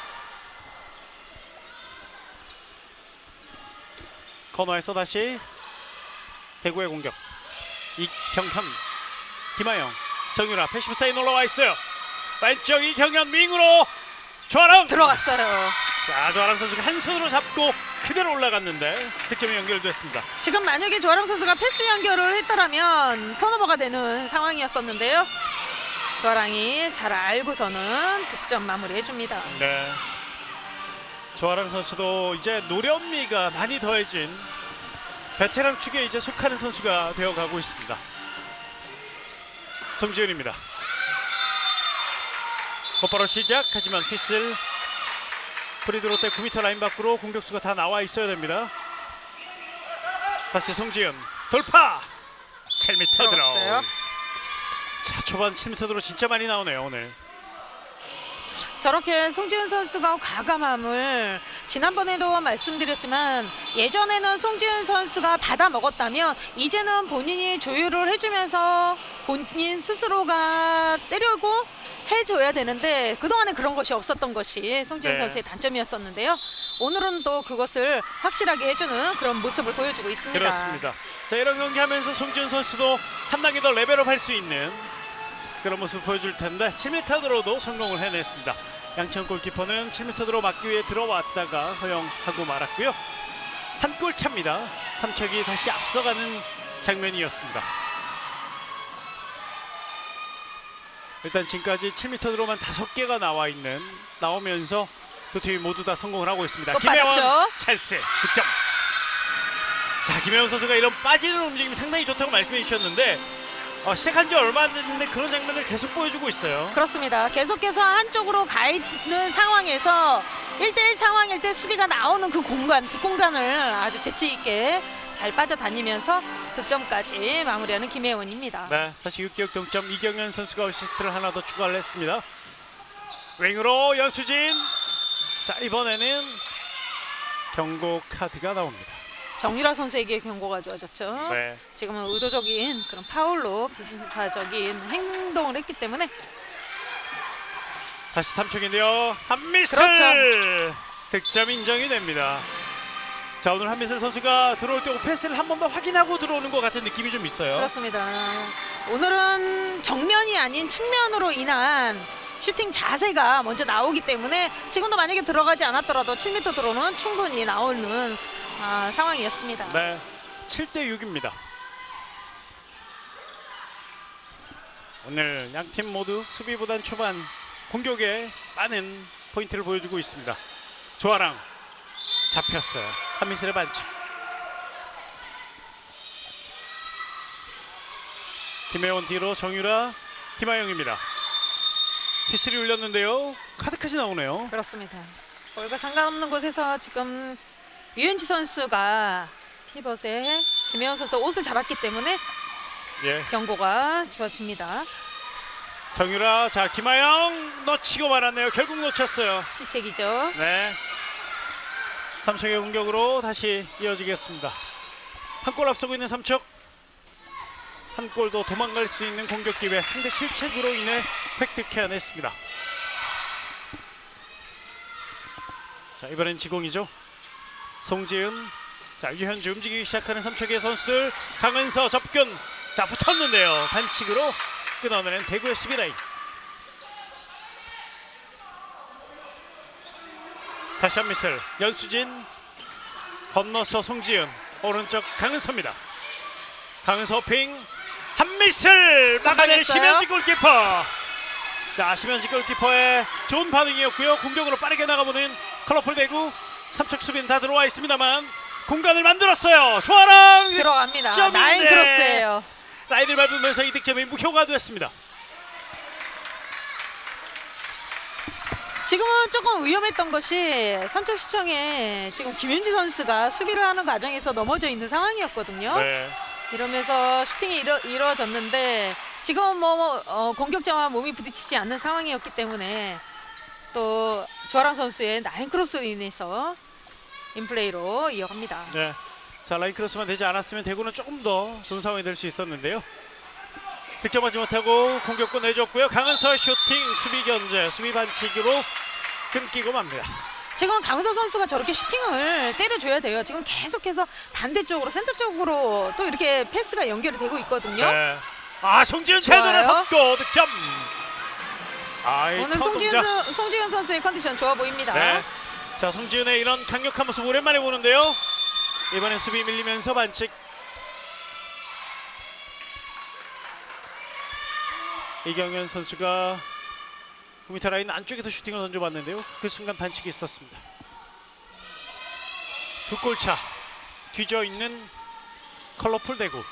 A: 코너에서 다시 대구의 공격. 이경현, 김하영, 정유라 패시브 사인 올라와 있어요. 왼쪽 이경현 윙으로 조아랑
B: 들어갔어요.
A: 자, 조아랑 선수가 한 손으로 잡고 그대로 올라갔는데 득점이 연결됐습니다.
B: 지금 만약에 조아랑 선수가 패스 연결을 했더라면 턴오버가 되는 상황이었었는데요. 조아랑이 잘 알고서는 득점 마무리해줍니다.
A: 네. 조아랑 선수도 이제 노련미가 많이 더해진 베테랑 축에 이제 속하는 선수가 되어가고 있습니다. 송지은입니다. 곧바로 시작. 하지만 피슬 프리드로 때 9m 라인 밖으로 공격수가 다 나와 있어야 됩니다. 다시 송지은 돌파 7m 들어.
B: 들어갔어요.
A: 자, 초반 7m 들어 진짜 많이 나오네요 오늘.
B: 저렇게 송지은 선수가 과감함을 지난번에도 말씀드렸지만 예전에는 송지은 선수가 받아 먹었다면 이제는 본인이 조율을 해주면서 본인 스스로가 때려고 해줘야 되는데 그동안에 그런 것이 없었던 것이 송지은
A: 네.
B: 선수의 단점이었었는데요. 오늘은 또 그것을 확실하게 해주는 그런 모습을 보여주고 있습니다.
A: 그렇습니다. 자, 이런 경기 하면서 송지은 선수도 한 단계 더 레벨업 할 수 있는 그런 모습을 보여줄 텐데 7m 드로도 성공을 해냈습니다. 양천 골키퍼는 7m 드로 막기 위해 들어왔다가 허용하고 말았고요. 한 골 차입니다. 삼척이 다시 앞서가는 장면이었습니다. 일단 지금까지 7m 드로만 5개가 나오면서 두 팀이 모두 다 성공을 하고 있습니다.
B: 또
A: 김혜원
B: 빠졌죠?
A: 찬스 득점. 자, 김혜원 선수가 이런 빠지는 움직임이 상당히 좋다고 말씀해 주셨는데 시작한 지 얼마 안 됐는데 그런 장면을 계속 보여주고 있어요.
B: 그렇습니다. 계속해서 한쪽으로 가 있는 상황에서 1대1 상황일 때 수비가 나오는 그 공간을 아주 재치 있게 잘 빠져다니면서 득점까지 마무리하는 김혜원입니다.
A: 네, 다시 6대6 동점. 이경현 선수가 어시스트를 하나 더 추가를 했습니다. 윙으로 연수진. 자, 이번에는 경고 카드가 나옵니다.
B: 정유라 선수에게 경고가 주어졌죠.
A: 네.
B: 지금은 의도적인 그런 파울로 비슷하적인 행동을 했기 때문에
A: 다시 3촉인데요. 한미슬
B: 그렇죠.
A: 득점 인정이 됩니다. 자, 오늘 한미슬 선수가 들어올 때 오펜스를 한 번 더 확인하고 들어오는 것 같은 느낌이 좀 있어요.
B: 그렇습니다. 오늘은 정면이 아닌 측면으로 인한 슈팅 자세가 먼저 나오기 때문에 지금도 만약에 들어가지 않았더라도 7m 드로는 충분히 나오는 상황이었습니다.
A: 네, 7대6입니다. 오늘 양팀 모두 수비보단 초반 공격에 많은 포인트를 보여주고 있습니다. 조아랑 잡혔어요. 한미슬의 반칙. 김혜원 뒤로 정유라, 김하영입니다. 피슬이 울렸는데요. 카드까지 나오네요.
B: 그렇습니다. 골과 상관없는 곳에서 지금 유현지 선수가 피벗에 김혜원 선수 옷을 잡았기 때문에
A: 예.
B: 경고가 주어집니다.
A: 정유라, 자, 김하영 놓치고 말았네요. 결국 놓쳤어요.
B: 실책이죠.
A: 네. 삼척의 공격으로 다시 이어지겠습니다. 한 골 앞서고 있는 삼척. 한 골도 도망갈 수 있는 공격 기회 상대 실책으로 인해 획득해냈습니다. 자, 이번엔 지공이죠. 송지은. 자, 유현주 움직이기 시작하는 삼척의 선수들. 강은서 접근. 자, 붙었는데요. 반칙으로 끊어내는 대구의 수비 라인. 다시 한 미슬. 연수진 건너서 송지은. 오른쪽 강은서입니다. 강은서 핑. 한 미슬 막아낸
B: 깜빡했어요.
A: 심현지 골키퍼. 자, 심현지 골키퍼의 좋은 반응이었고요. 공격으로 빠르게 나가보는 컬러풀 대구. 삼척 수비는 다 들어와 있습니다만 공간을 만들었어요. 조아랑
B: 들어갑니다.
A: 득점인데
B: 나인 크로스예요.
A: 라인을 밟으면서 이 득점이 무효가 됐습니다.
B: 지금은 조금 위험했던 것이 삼척시청에 지금 김윤지 선수가 수비를 하는 과정에서 넘어져 있는 상황이었거든요.
A: 네.
B: 이러면서 슈팅이 이루어졌는데 지금은 공격자와 몸이 부딪히지 않는 상황이었기 때문에 또 조아랑 선수의 라인 크로스로 인해서 인플레이로 이어갑니다.
A: 네. 자, 라인 크로스만 되지 않았으면 대구는 조금 더 좋은 상황이 될 수 있었는데요. 득점하지 못하고 공격권 내줬고요. 강은서의 슈팅, 수비 견제, 수비 반칙으로 끊기고 맙니다.
B: 지금 강서 선수가 저렇게 슈팅을 때려줘야 돼요. 지금 계속해서 반대쪽으로 센터 쪽으로 또 이렇게 패스가 연결이 되고 있거든요.
A: 네. 아, 송지은 잘
B: 좋아요.
A: 돌아섰고 득점. 아,
B: 오늘 송지은 선수의 컨디션 좋아 보입니다.
A: 네. 자, 송지은의 이런 강력한 모습 오랜만에 보는데요. 이번엔 수비 밀리면서 반칙. 이경현 선수가 9m 라인 안쪽에서 슈팅을 던져봤는데요. 그 순간 반칙이 있었습니다. 두 골차 뒤져 있는 컬러풀 대구.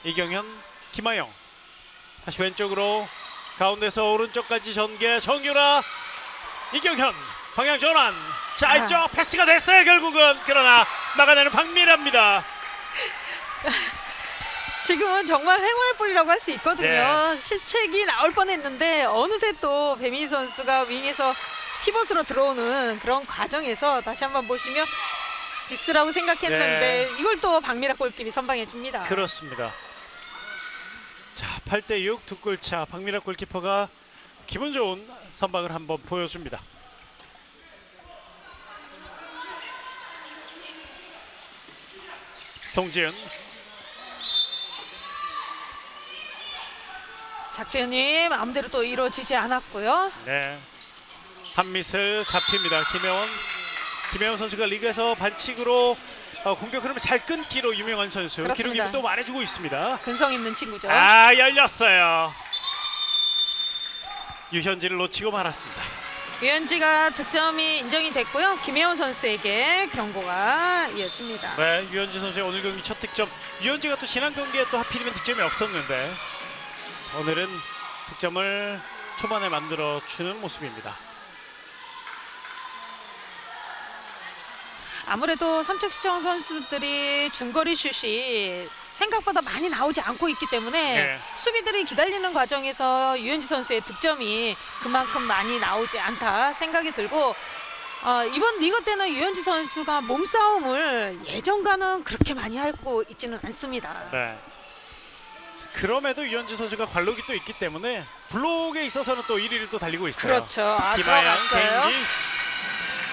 A: 이경현, 김하영. 다시 왼쪽으로 가운데서 오른쪽까지 전개. 정유라, 이경현 방향 전환. 자, 이쪽 패스가 됐어요 결국은. 그러나 막아내는 박미라입니다.
B: 지금은 정말 행운의 볼이라고 할 수 있거든요.
A: 네.
B: 실책이 나올 뻔했는데 어느새 또 배민 선수가 윙에서 피벗으로 들어오는 그런 과정에서 다시 한번 보시면 미스라고 생각했는데 이걸 또 박미라 골키퍼 선방해 줍니다.
A: 그렇습니다. 자, 8대6 두 골차. 박미라 골키퍼가 기분 좋은 선방을 한번 보여줍니다. 송지은.
B: 작전이 마음대로 또 이루어지지 않았고요.
A: 네. 한미슬 잡힙니다. 김혜원 선수가 리그에서 반칙으로 공격 흐름을 잘 끊기로 유명한 선수.
B: 그렇습니다.
A: 기록이 또 말해주고 있습니다.
B: 근성 있는 친구죠.
A: 아, 열렸어요. 유현진을 놓치고 말았습니다.
B: 유현지가 득점이 인정이 됐고요. 김혜원 선수에게 경고가 이어집니다.
A: 네, 유현진 선수의 오늘 경기 첫 득점. 유현지가 또 지난 경기에 또 하필이면 득점이 없었는데 자, 오늘은 득점을 초반에 만들어 주는 모습입니다.
B: 아무래도 삼척시청 선수들이 중거리 슛이 생각보다 많이 나오지 않고 있기 때문에
A: 네.
B: 수비들이 기다리는 과정에서 유현지 선수의 득점이 그만큼 많이 나오지 않다 생각이 들고 이번 리그 때는 유현지 선수가 몸싸움을 예전과는 그렇게 많이 하고 있지는 않습니다.
A: 네. 그럼에도 유현진 선수가 관록이 또 있기 때문에 블록에 있어서는 또 1위를 또 달리고 있어요.
B: 그렇죠.
A: 김하영
B: 들어갔어요.
A: 개인기.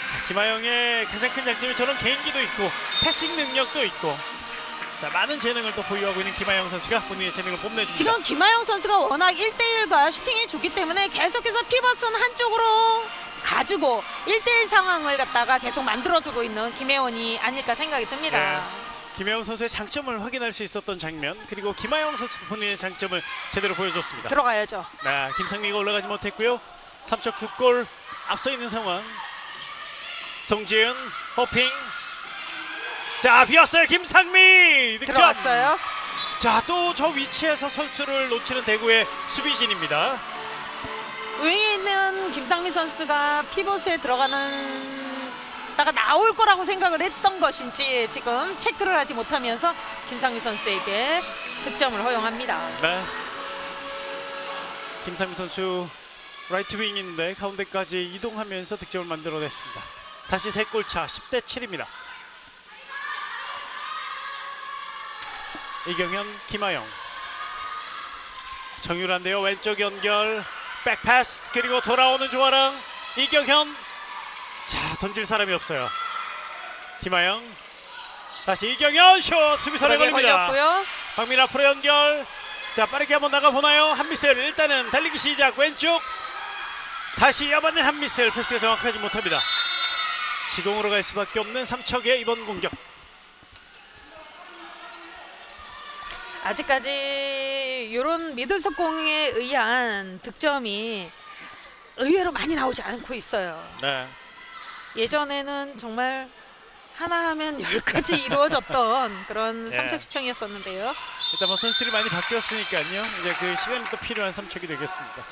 A: 자, 김하영의 가장 큰 장점이 저런 개인기도 있고 패싱 능력도 있고 자, 많은 재능을 또 보유하고 있는 김하영 선수가 본인의 재능을 뽐내줍니다.
B: 지금 김하영 선수가 워낙 1대1과 슈팅이 좋기 때문에 계속해서 피벗은 한쪽으로 가지고 1대1 상황을 갖다가 계속 만들어주고 있는 김혜원이 아닐까 생각이 듭니다.
A: 네. 김혜원 선수의 장점을 확인할 수 있었던 장면, 그리고 김하영 선수 본인의 장점을 제대로 보여줬습니다.
B: 들어가야죠.
A: 네, 김상미가 올라가지 못했고요. 3점 2골 앞서 있는 상황. 송지은 호핑. 자, 비었어요. 김상미 득점.
B: 들어갔어요.
A: 자, 또 저 위치에서 선수를 놓치는 대구의 수비진입니다.
B: 윙에 있는 김상미 선수가 피벗에 들어가는 다가 나올 거라고 생각을 했던 것인지 지금 체크를 하지 못하면서 김상미 선수에게 득점을 허용합니다.
A: 네. 김상미 선수 라이트 윙인데 가운데까지 이동하면서 득점을 만들어냈습니다. 다시 3골차 10대7입니다. 이경현, 김하영. 정유란데요. 왼쪽 연결, 백패스, 그리고 돌아오는 조아랑. 이경현. 자, 던질 사람이 없어요. 김하영. 다시 이경현 슛 수비선에 걸립니다.
B: 걸렸고요.
A: 박민 앞으로 연결. 자, 빠르게 한번 나가보나요? 한미셀 일단은 달리기 시작. 왼쪽 다시 이어받는 한미셀. 패스가 정확하지 못합니다. 지공으로 갈 수밖에 없는 삼척의 이번 공격.
B: 아직까지 이런 미들석공에 의한 득점이 의외로 많이 나오지 않고 있어요.
A: 네.
B: 예전에는 정말 하나 하면 10가지 이루어졌던 그런
A: 네.
B: 삼척시청이었었는데요.
A: 일단 뭐 선수들이 많이 바뀌었으니까요. 이제 그 시간이 또 필요한 삼척이 되겠습니다.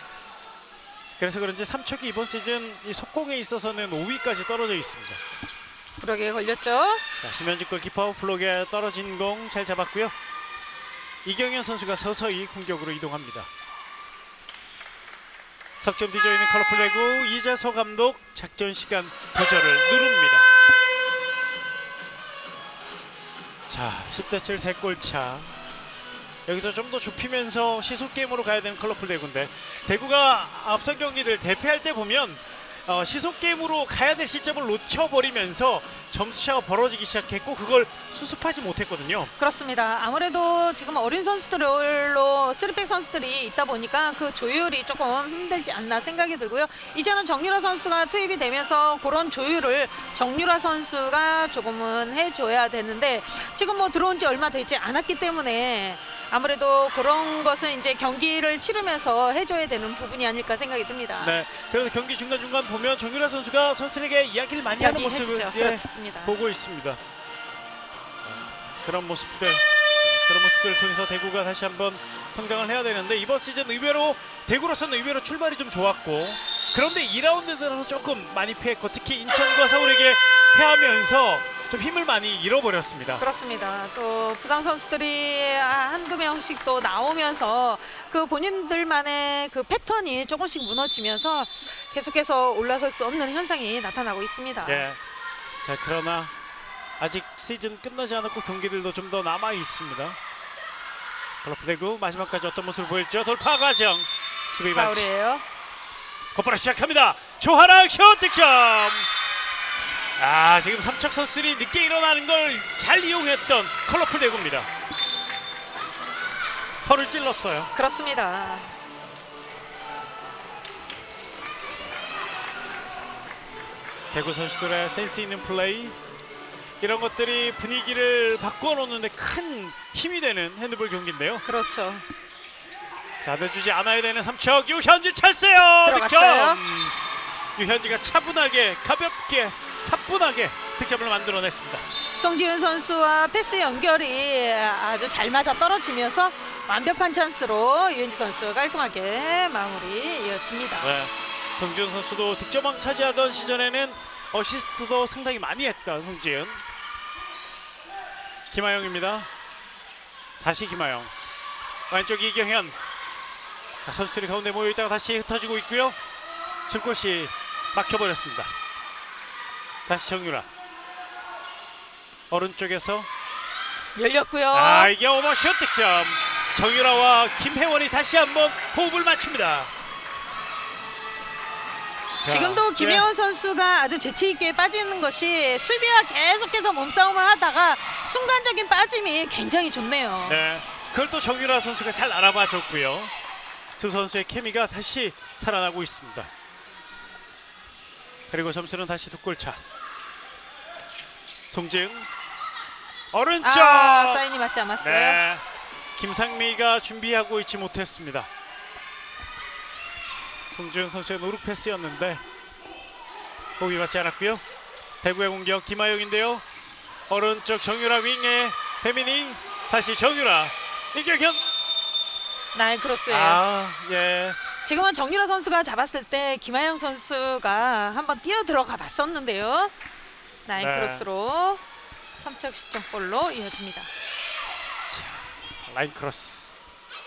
A: 그래서 그런지 삼척이 이번 시즌 이 속공에 있어서는 5위까지 떨어져 있습니다.
B: 브럭에 걸렸죠.
A: 자, 심현직 골키퍼 블록에 떨어진 공 잘 잡았고요. 이경현 선수가 서서히 공격으로 이동합니다. 석점 뒤져 있는 컬러풀 대구. 이재서 감독 작전 시간 조절을 누릅니다. 자, 10대7 3골차. 여기서 좀 더 좁히면서 시속 게임으로 가야 되는 컬러풀 대구인데 대구가 앞선 경기를 대패할 때 보면 시속 게임으로 가야 될 시점을 놓쳐버리면서 점수차가 벌어지기 시작했고 그걸 수습하지 못했거든요.
B: 그렇습니다. 아무래도 지금 어린 선수들로 3백 선수들이 있다 보니까 그 조율이 조금 힘들지 않나 생각이 들고요. 이제는 정유라 선수가 투입이 되면서 그런 조율을 정유라 선수가 조금은 해줘야 되는데 지금 뭐 들어온 지 얼마 되지 않았기 때문에 아무래도 그런 것은 이제 경기를 치르면서 해줘야 되는 부분이 아닐까 생각이 듭니다.
A: 네, 그래서 경기 중간중간 보면 정유라 선수가 선수들에게 이야기를 많이 하는 모습을
B: 해주죠. 그렇습니다.
A: 보고 있습니다. 그런 모습들을 통해서 대구가 다시 한번 성장을 해야 되는데 이번 시즌 의외로 대구로서는 의외로 출발이 좀 좋았고 그런데 2라운드 들어서 조금 많이 패했고 특히 인천과 서울에게 패하면서 좀 힘을 많이 잃어버렸습니다.
B: 그렇습니다. 또 부상 선수들이 한두 명씩 또 나오면서 그 본인들만의 그 패턴이 조금씩 무너지면서 계속해서 올라설 수 없는 현상이 나타나고 있습니다.
A: 예. 자 그러나 아직 시즌 끝나지 않았고 경기들도 좀 더 남아 있습니다. 컬러풀 대구 마지막까지 어떤 모습을 보일지요. 돌파 과정 수비 반칙.
B: 파울이에요.
A: 곧바로 시작합니다. 조하랑 슛 득점. 지금 삼척 선수들이 늦게 일어나는 걸 잘 이용했던 컬러풀 대구입니다. 펄을 찔렀어요.
B: 그렇습니다.
A: 대구 선수들의 센스 있는 플레이 이런 것들이 분위기를 바꿔놓는데 큰 힘이 되는 핸드볼 경기인데요.
B: 그렇죠.
A: 자, 내주지 않아야 되는 삼척 유현지 찼어요.
B: 들어갔어요.
A: 득점. 유현지가 차분하게 가볍게 차분하게 득점을 만들어냈습니다.
B: 송지은 선수와 패스 연결이 아주 잘 맞아 떨어지면서 완벽한 찬스로 유현지 선수가 깔끔하게 마무리 이어집니다.
A: 네. 송지은 선수도 득점왕 차지하던 시절에는 어시스트도 상당히 많이 했던 송지은. 김하영입니다. 다시 김하영. 왼쪽 이경현. 자, 선수들이 가운데 모여있다가 다시 흩어지고 있고요. 줄곳이 막혀버렸습니다. 다시 정유라. 오른쪽에서
B: 열렸고요.
A: 이게 오버슛 득점. 정유라와 김혜원이 다시 한번 호흡을 맞춥니다. 자,
B: 지금도 김혜원 선수가 아주 재치 있게 빠지는 것이 수비와 계속해서 몸싸움을 하다가 순간적인 빠짐이 굉장히 좋네요.
A: 네, 그걸 또 정유라 선수가 잘 알아봐 줬고요. 두 선수의 케미가 다시 살아나고 있습니다. 그리고 점수는 다시 두 골 차. 송지은 오른쪽.
B: 사인이 맞지 않았어요.
A: 네, 김상미가 준비하고 있지 못했습니다. 송지은 선수의 노루 패스였는데 호흡이 맞지 않았고요. 대구의 공격 김하영인데요. 오른쪽 정유라 윙에 배민이 다시 정유라 이경현.
B: 나의 크로스예요.
A: 예.
B: 지금은 정유라 선수가 잡았을 때 김하영 선수가 한번 뛰어 들어가 봤었는데요. 나의
A: 네.
B: 크로스로 삼척 시점골로 이어집니다.
A: 라인 크로스.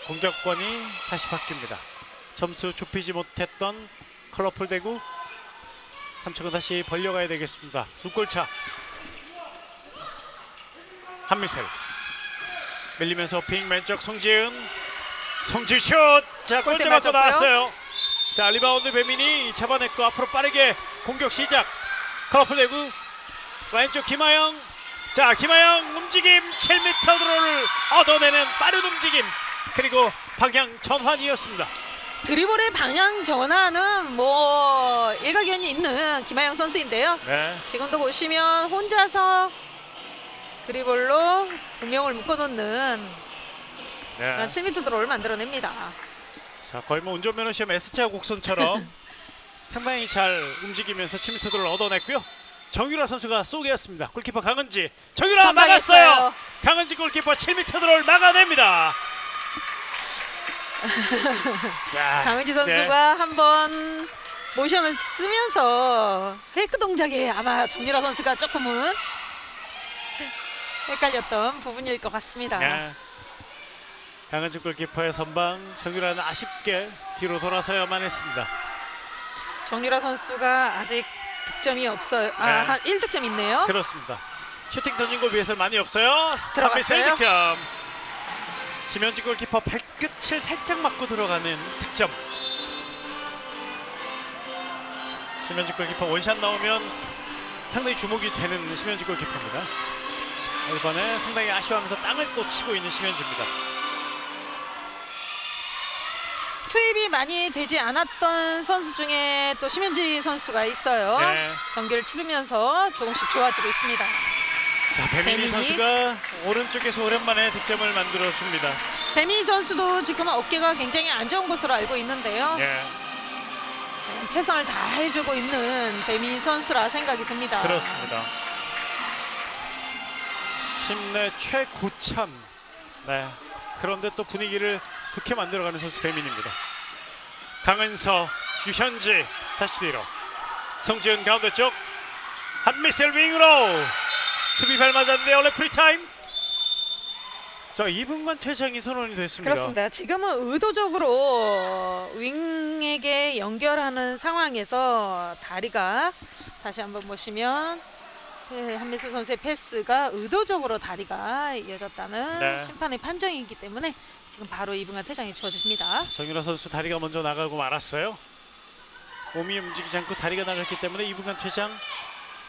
A: 공격권이 다시 바뀝니다. 점수 좁히지 못했던 컬러풀 대구. 삼척은 다시 벌려가야 되겠습니다. 두 골 차. 한미셀 밀리면서 핑 왼쪽 송지은. 송지은 슛. 자, 골대 맞고
B: 맞았고요.
A: 나왔어요. 자, 리바운드 배민이 잡아냈고 앞으로 빠르게 공격 시작. 컬러풀 대구 왼쪽 김하영. 자, 김하영 움직임 7m 드로를 얻어내는 빠른 움직임 그리고 방향 전환이었습니다.
B: 드리블의 방향 전환은 뭐 일가견이 있는 김하영 선수인데요.
A: 네.
B: 지금도 보시면 혼자서 드리블로 두 명을 묶어놓는 그런
A: 네.
B: 7m 드로우를 만들어냅니다.
A: 자, 거의 뭐 운전면허 시험 S차 곡선처럼 상당히 잘 움직이면서 7m 드로를 얻어냈고요. 정유라 선수가 쏘기였습니다. 골키퍼 강은지. 정유라
B: 선방했어요.
A: 막았어요. 강은지 골키퍼 7m 드로를 막아냅니다. 자,
B: 강은지 선수가 한번 모션을 쓰면서 페이크 동작에 아마 정유라 선수가 조금은 헷갈렸던 부분일 것 같습니다.
A: 네. 강은지 골키퍼의 선방. 정유라는 아쉽게 뒤로 돌아서야만 했습니다.
B: 정유라 선수가 아직 득점이 없어요. 한 1득점 있네요.
A: 그렇습니다. 슈팅 던진 거 위해서 많이 없어요.
B: 들어갔어요.
A: 한미셀 득점. 심현지 골키퍼 발끝을 살짝 맞고 들어가는 득점. 심현지 골키퍼 원샷 나오면 상당히 주목이 되는 심현지 골키퍼입니다. 자, 이번에 상당히 아쉬워하면서 땅을 또 치고 있는 심현지입니다.
B: 투입이 많이 되지 않았던 선수 중에 또 심현지 선수가 있어요.
A: 네.
B: 경기를 치르면서 조금씩 좋아지고 있습니다.
A: 자, 배민희 선수가 오른쪽에서 오랜만에 득점을 만들어 줍니다.
B: 배민희 선수도 지금 어깨가 굉장히 안 좋은 것으로 알고 있는데요.
A: 네,
B: 최선을 다해주고 있는 배민희 선수라 생각이 듭니다.
A: 그렇습니다. 팀 내 최고참. 네. 그런데 또 분위기를 좋게 만들어가는 선수 배민입니다. 강은서, 유현지 다시 뒤로. 성지은 가운데 쪽. 한미셀 윙으로 수비 발 맞았는데요. 레프리 타임. 자, 2분간 퇴장이 선언이 됐습니다.
B: 그렇습니다. 지금은 의도적으로 윙에게 연결하는 상황에서 다리가 다시 한번 보시면 한미슬 선수의 패스가 의도적으로 다리가 이어졌다는
A: 네.
B: 심판의 판정이기 때문에 지금 바로 2분간 퇴장이 주어집니다.
A: 정유라 선수 다리가 먼저 나가고 말았어요. 몸이 움직이지 않고 다리가 나갔기 때문에 2분간 퇴장.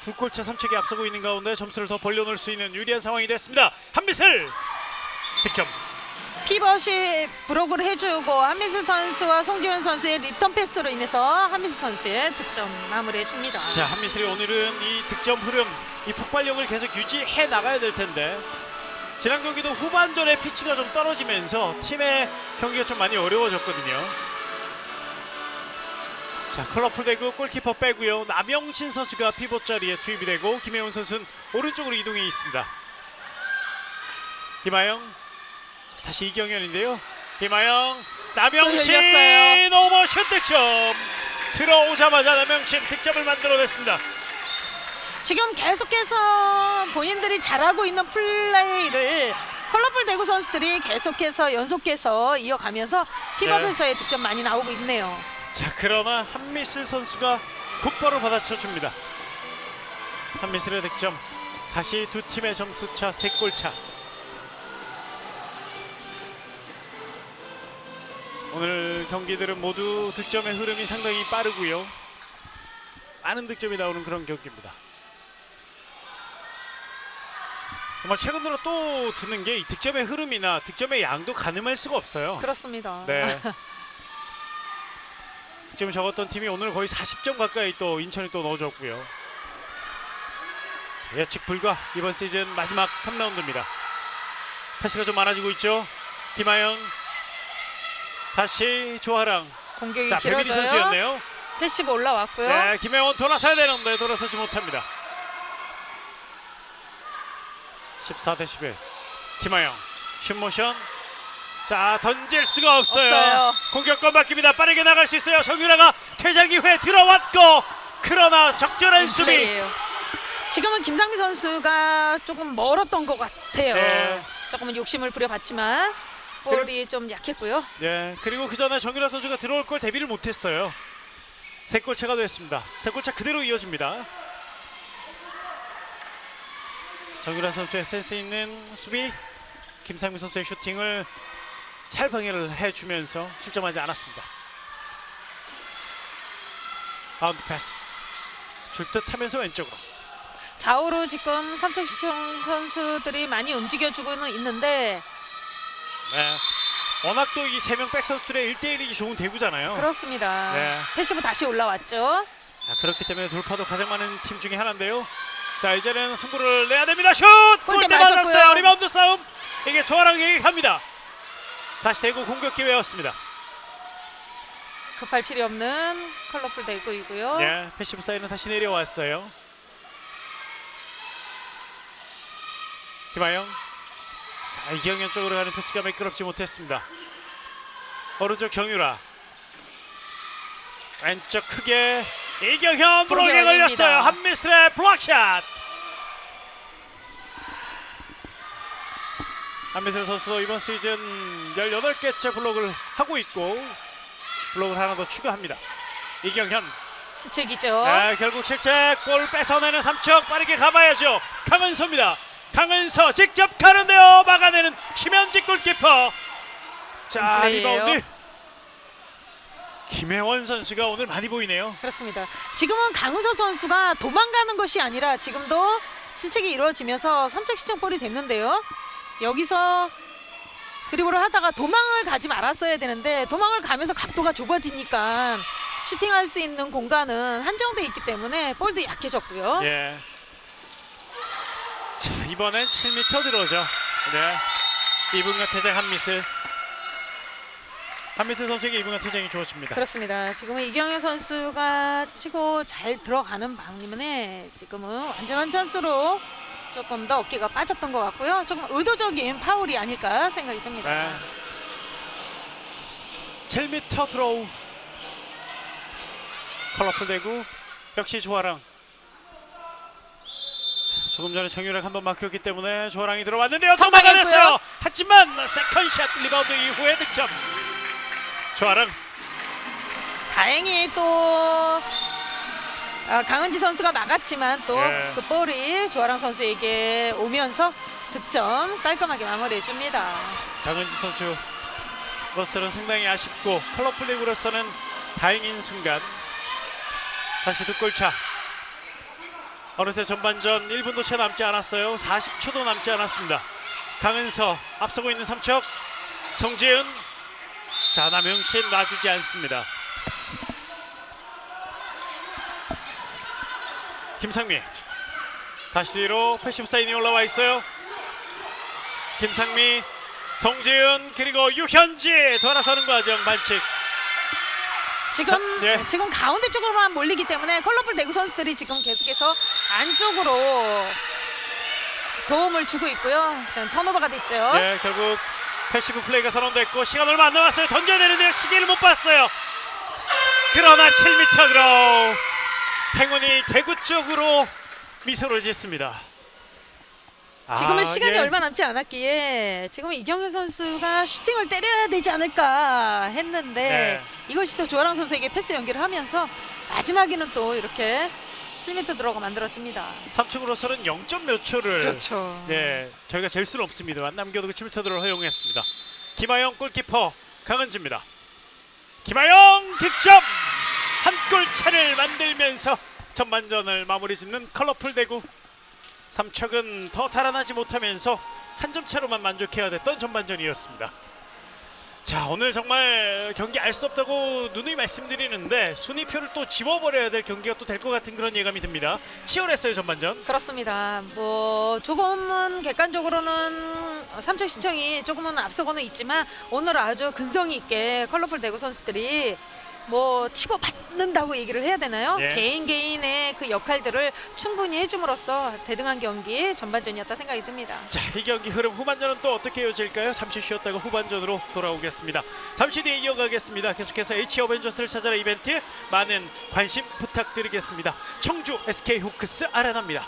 A: 두 골차 3척이 앞서고 있는 가운데 점수를 더 벌려놓을 수 있는 유리한 상황이 됐습니다. 한미슬 득점.
B: 피벗이 브록을 해주고 한미슬 선수와 송지현 선수의 리턴 패스로 인해서 한미슬 선수의 득점 마무리해줍니다.
A: 자, 한미슬이 오늘은 이 득점 흐름, 이 폭발력을 계속 유지해 나가야 될 텐데 지난 경기도 후반전에 피치가 좀 떨어지면서 팀의 경기가 좀 많이 어려워졌거든요. 자, 컬러풀 대구 골키퍼 빼고요. 남영신 선수가 피벗 자리에 투입이 되고 김혜원 선수는 오른쪽으로 이동해 있습니다. 김하영, 다시 이경현인데요. 김하영, 남영신 오버슛 득점. 들어오자마자 남영신 득점을 만들어냈습니다.
B: 지금 계속해서 본인들이 잘하고 있는 플레이를 컬러풀 대구 선수들이 계속해서 연속해서 이어가면서 피벗에서의 득점 많이 나오고 있네요.
A: 자, 그러나 한미슬 선수가 곧바로 받아쳐 줍니다. 한미슬의 득점. 다시 두 팀의 점수차 3골 차. 오늘 경기들은 모두 득점의 흐름이 상당히 빠르고요. 많은 득점이 나오는 그런 경기입니다. 정말 최근 들어 또 드는 게 이 득점의 흐름이나 득점의 양도 가늠할 수가 없어요.
B: 그렇습니다.
A: 네. 득점이 적었던 팀이 오늘 거의 40점 가까이 또 인천이 또 넣어줬고요. 예측 불가. 이번 시즌 마지막 3라운드입니다. 패스가 좀 많아지고 있죠. 김하영, 다시 조아랑.
B: 공격이
A: 자, 배민희
B: 길어져요.
A: 선수였네요.
B: 패시브 올라왔고요.
A: 네, 김혜원 돌아서야 되는데 돌아서지 못합니다. 14대11. 김하영 슛모션. 자, 던질 수가 없어요. 공격권 바뀝니다. 빠르게 나갈 수 있어요. 정유라가 퇴장 이후에 들어왔고, 그러나 적절한 수비.
B: 플레이예요. 지금은 김상미 선수가 조금 멀었던 것 같아요.
A: 네.
B: 조금은 욕심을 부려봤지만 볼이 좀 약했고요.
A: 네, 그리고 그 전에 정유라 선수가 들어올 걸 대비를 못했어요. 3골 차가 됐습니다. 3골 차 그대로 이어집니다. 정유라 선수의 센스 있는 수비, 김상미 선수의 슈팅을 잘 방해를 해주면서 실점하지 않았습니다. 바운드 패스 줄 듯 하면서 왼쪽으로.
B: 좌우로 지금 삼척시청 선수들이 많이 움직여주고는 있는데
A: 네, 워낙 또 이 3명 백 선수들의 1대1이 좋은 대구잖아요.
B: 그렇습니다.
A: 네.
B: 패시브 다시 올라왔죠.
A: 자, 그렇기 때문에 돌파도 가장 많은 팀 중에 하나인데요. 자, 이제는 승부를 내야 됩니다. 슛!
B: 골대
A: 골대 맞았어요.
B: 맞았고요.
A: 리바운드 싸움. 이게 조아랑에게 갑니다. 다시 대구 공격 기회였습니다.
B: 급할 필요 없는 컬러풀 대구이고요.
A: 네, 패시브 사이는 다시 내려왔어요. 김하영. 자, 이경현 쪽으로 가는 패스가 매끄럽지 못했습니다. 오른쪽 정유라. 왼쪽 크게 이경현 블록에 걸렸어요. 한미슬의 블록샷. 한미슬 선수도 이번 시즌 18개째 블록을 하고 있고 블록을 하나 더 추가합니다. 이경현.
B: 실책이죠.
A: 네, 결국 실책. 볼 뺏어내는 삼척. 빠르게 가봐야죠. 강은서입니다. 강은서 직접 가는데요. 막아내는 심현지 골키퍼. 자,
B: 플레이예요.
A: 리바운드. 김혜원 선수가 오늘 많이 보이네요.
B: 그렇습니다. 지금은 강은서 선수가 도망가는 것이 아니라 지금도 실책이 이루어지면서 3점 시점골이 됐는데요. 여기서 드리블을 하다가 도망을 가지 말았어야 되는데 도망을 가면서 각도가 좁아지니까 슈팅할 수 있는 공간은 한정돼 있기 때문에 볼도 약해졌고요.
A: 예. 자, 이번엔 7m 들어오죠. 네. 이분과 퇴장 한미슬. 한미슬 선수에게 이분과 퇴장이 주어집니다.
B: 그렇습니다. 지금은 이경현 선수가 치고 잘 들어가는 방면에 지금은 완전한 찬스로 조금 더 어깨가 빠졌던 것 같고요. 조금 의도적인 파울이 아닐까 생각이 듭니다.
A: 네. 7m 드로우. 컬러풀 대구 역시 조아랑. 자, 조금 전에 정유랑 한번 막혔기 때문에 조아랑이 들어왔는데요. 또
B: 선방했고요.
A: 막아냈어요. 하지만 세컨샷 리바운드 이후에 득점. 조아랑.
B: 다행히 또 강은지 선수가 막았지만 또
A: 예.
B: 그 볼이 조아랑 선수에게 오면서 득점 깔끔하게 마무리해 줍니다.
A: 강은지 선수로서는 상당히 아쉽고 컬러풀 리그로서는 다행인 순간. 다시 두 골차. 어느새 전반전 1분도 채 남지 않았어요. 40초도 남지 않았습니다. 강은서 앞서고 있는 삼척. 송지은. 자, 남영신 놔주지 않습니다. 김상미. 다시 뒤로 패시브 사인이 올라와 있어요. 김상미, 송지은 그리고 유현지 돌아서는 과정 반칙.
B: 지금
A: 자, 네.
B: 지금 가운데 쪽으로만 몰리기 때문에 컬러풀 대구 선수들이 지금 계속해서 안쪽으로 도움을 주고 있고요. 지금 턴오버가 됐죠.
A: 네, 결국 패시브 플레이가 선언됐고 시간 얼마 안 남았어요. 던져야 되는데요. 시계를 못 봤어요. 그러나 7m 드로우. 행운이 대구 쪽으로 미소를 짓습니다.
B: 지금은 시간이
A: 예.
B: 얼마 남지 않았기에 지금 이경현 선수가 슈팅을 때려야 되지 않을까 했는데
A: 네.
B: 이것이 또 조아랑 선수에게 패스 연결을 하면서 마지막에는 또 이렇게 7m 들어가 만들어집니다.
A: 삼척으로서는 0점 몇 초를
B: 그렇죠.
A: 네, 저희가 잴 수는 없습니다만 남겨두고 7m 드로우 허용했습니다. 김하영 골키퍼 강은지입니다. 김하영 득점! 한 골 차를 만들면서 전반전을 마무리 짓는 컬러풀 대구. 삼척은 더 달아나지 못하면서 한 점 차로만 만족해야 됐던 전반전이었습니다. 자, 오늘 정말 경기 알 수 없다고 누누이 말씀드리는데 순위표를 또 지워버려야 될 경기가 또 될 것 같은 그런 예감이 듭니다. 치열했어요 전반전.
B: 그렇습니다. 뭐 조금은 객관적으로는 삼척 시청이 조금은 앞서고는 있지만 오늘 아주 근성이 있게 컬러풀 대구 선수들이 뭐 치고 받는다고 얘기를 해야 되나요?
A: 예.
B: 개인의 그 역할들을 충분히 해줌으로써 대등한 경기 전반전이었다 생각이 듭니다.
A: 자, 이 경기 흐름 후반전은 또 어떻게 이어질까요? 잠시 쉬었다가 후반전으로 돌아오겠습니다. 잠시 뒤에 이어가겠습니다. 계속해서 H 어벤져스를 찾아라 이벤트 많은 관심 부탁드리겠습니다. 청주 SK 호크스 아레나입니다.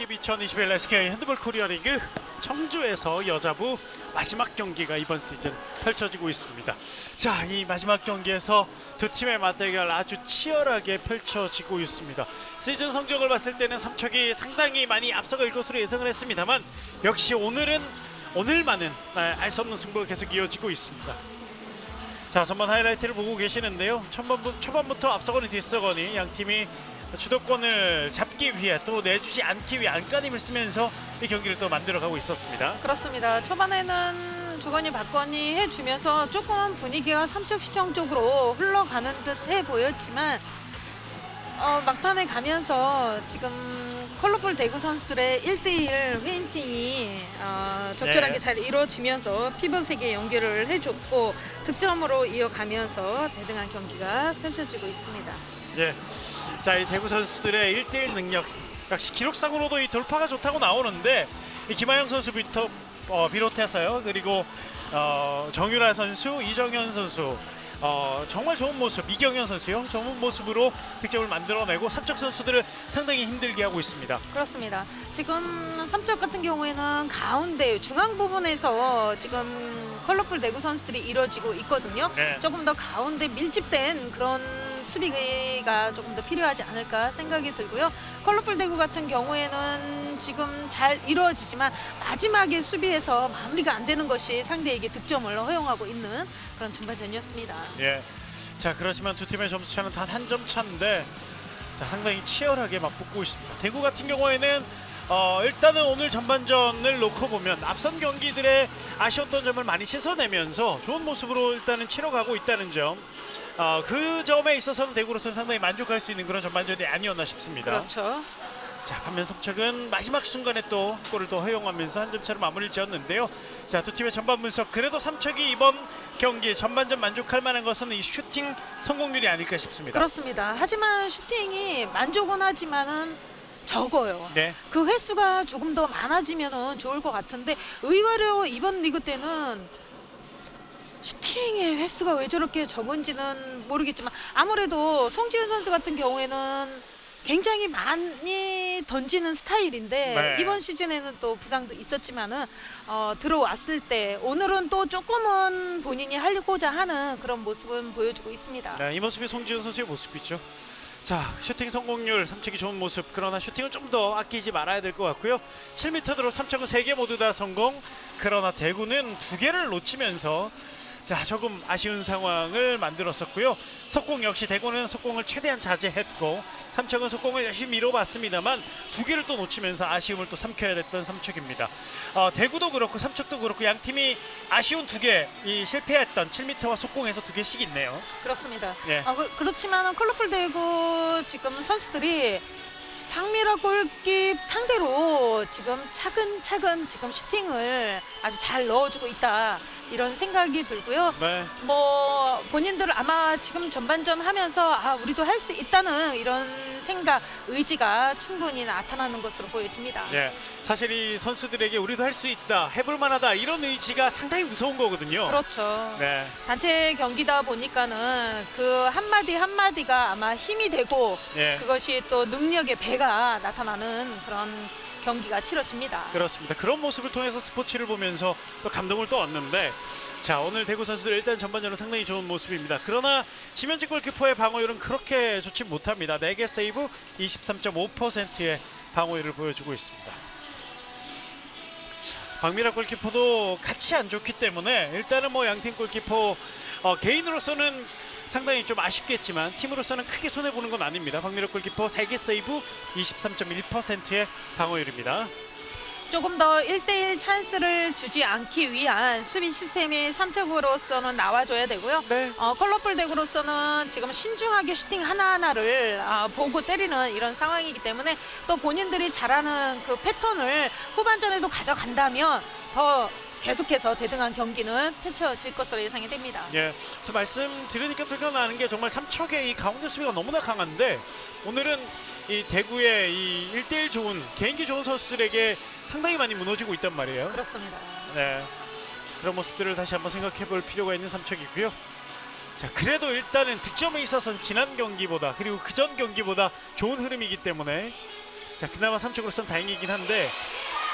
A: 2021 SK 핸드볼 코리아 리그 청주에서 여자부 마지막 경기가 이번 시즌 펼쳐지고 있습니다. 자, 이 마지막 경기에서 두 팀의 맞대결 아주 치열하게 펼쳐지고 있습니다. 시즌 성적을 봤을 때는 삼척이 상당히 많이 앞서갈 것으로 예상을 했습니다만 역시 오늘만은 알 수 없는 승부가 계속 이어지고 있습니다. 자, 전반 하이라이트를 보고 계시는데요. 초반부터 앞서거니 뒤서거니 양 팀이 주도권을 잡기 위해 또 내주지 않기 위해 안간힘을 쓰면서 이 경기를 또 만들어가고 있었습니다.
B: 그렇습니다. 초반에는 주거니 받거니 해주면서 조금 분위기가 삼척 시청 쪽으로 흘러가는 듯해 보였지만 막판에 가면서 지금 컬러풀 대구 선수들의 1대1 회인팅이 적절하게
A: 네.
B: 잘 이루어지면서 피벗에게 연결을 해줬고 득점으로 이어가면서 대등한 경기가 펼쳐지고 있습니다.
A: 예. 자, 이 대구 선수들의 1대1 능력 역시 기록상으로도 이 돌파가 좋다고 나오는데 이 김하영 선수부터 비롯해서요. 그리고 정유라 선수, 이정현 선수 정말 좋은 모습, 이경현 선수요. 좋은 모습으로 득점을 만들어내고 삼척 선수들을 상당히 힘들게 하고 있습니다.
B: 그렇습니다. 지금 삼척 같은 경우에는 가운데 중앙 부분에서 지금 컬러풀 대구 선수들이 이루어지고 있거든요.
A: 네.
B: 조금 더 가운데 밀집된 그런 수비가 조금 더 필요하지 않을까 생각이 들고요. 컬러풀 대구 같은 경우에는 지금 잘 이루어지지만 마지막에 수비에서 마무리가 안 되는 것이 상대에게 득점을 허용하고 있는 그런 전반전이었습니다.
A: 예. 자, 그렇지만 두 팀의 점수 차는 단 한 점 차인데 자, 상당히 치열하게 맞붙고 있습니다. 대구 같은 경우에는 일단은 오늘 전반전을 놓고 보면 앞선 경기들의 아쉬웠던 점을 많이 씻어내면서 좋은 모습으로 일단은 치러가고 있다는 점, 그 점에 있어서는 대구로서는 상당히 만족할 수 있는 그런 전반전이 아니었나 싶습니다.
B: 그렇죠.
A: 자, 반면 삼척은 마지막 순간에 또 한 골을 더 허용하면서 한 점 차로 마무리를 지었는데요. 자, 두 팀의 전반 분석, 그래도 삼척이 이번 경기 전반전 만족할 만한 것은 이 슈팅 성공률이 아닐까 싶습니다.
B: 그렇습니다. 하지만 슈팅이 만족은 하지만은 적어요.
A: 네.
B: 그 횟수가 조금 더 많아지면은 좋을 것 같은데 의외로 이번 리그 때는 슈팅의 횟수가 왜 저렇게 적은지는 모르겠지만 아무래도 송지훈 선수 같은 경우에는 굉장히 많이 던지는 스타일인데
A: 네.
B: 이번 시즌에는 또 부상도 있었지만은 들어왔을 때 오늘은 또 조금은 본인이 하고자 하는 그런 모습은 보여주고 있습니다.
A: 네, 이 모습이 송지훈 선수의 모습이죠. 자, 슈팅 성공률 삼척이 좋은 모습, 그러나 슈팅을 좀 더 아끼지 말아야 될 것 같고요. 7m 드로 삼척은 3개 모두 다 성공, 그러나 대구는 2개를 놓치면서 자, 조금 아쉬운 상황을 만들었었고요. 속공 역시 대구는 속공을 최대한 자제했고 삼척은 속공을 열심히 밀어봤습니다만 2개를 또 놓치면서 아쉬움을 또 삼켜야 됐던 삼척입니다. 대구도 그렇고 삼척도 그렇고 양 팀이 아쉬운 2개, 이 실패했던 7m와 속공에서 2개씩 있네요.
B: 그렇습니다.
A: 예.
B: 그렇지만 컬러풀 대구 지금 선수들이 박미라 골킵 상대로 지금 차근차근 지금 슈팅을 아주 잘 넣어주고 있다, 이런 생각이 들고요.
A: 네.
B: 뭐 본인들 아마 지금 전반전 하면서 우리도 할 수 있다는 이런 생각, 의지가 충분히 나타나는 것으로 보여집니다.
A: 예, 사실 이 선수들에게 우리도 할 수 있다, 해볼 만하다, 이런 의지가 상당히 무서운 거거든요.
B: 그렇죠.
A: 네.
B: 단체 경기다 보니까는 그 한마디 한마디가 아마 힘이 되고
A: 예.
B: 그것이 또 능력의 배가 나타나는 그런 경기가 치러집니다.
A: 그렇습니다. 그런 모습을 통해서 스포츠를 보면서 또 감동을 또 얻는데, 자, 오늘 대구 선수들 일단 전반전은 상당히 좋은 모습입니다. 그러나 심현지 골키퍼의 방어율은 그렇게 좋지 못합니다. 4개 세이브 23.5%의 방어율을 보여주고 있습니다. 자, 박미라 골키퍼도 같이 안 좋기 때문에 일단은 뭐 양팀 골키퍼 개인으로서는 상당히 좀 아쉽겠지만 팀으로서는 크게 손해보는 건 아닙니다. 박미라 골키퍼 3개 세이브 23.1%의 방어율입니다.
B: 조금 더 1대1 찬스를 주지 않기 위한 수비 시스템이 삼척으로서는 나와줘야 되고요.
A: 네.
B: 컬러풀 대구로서는 지금 신중하게 슈팅 하나하나를 보고 때리는 이런 상황이기 때문에 또 본인들이 잘하는 그 패턴을 후반전에도 가져간다면 더 계속해서 대등한 경기는 펼쳐질 것으로 예상이 됩니다.
A: 예, 저 말씀 들으니까 들려나는 게 정말 삼척의 이 가운데 수비가 너무나 강한데 오늘은 이 대구의 이 1대1 좋은 개인기 좋은 선수들에게 상당히 많이 무너지고 있단 말이에요.
B: 그렇습니다.
A: 네, 그런 모습들을 다시 한번 생각해볼 필요가 있는 삼척이고요. 자, 그래도 일단은 득점에 있어서는 지난 경기보다 그리고 그전 경기보다 좋은 흐름이기 때문에 자, 그나마 삼척으로서는 다행이긴 한데,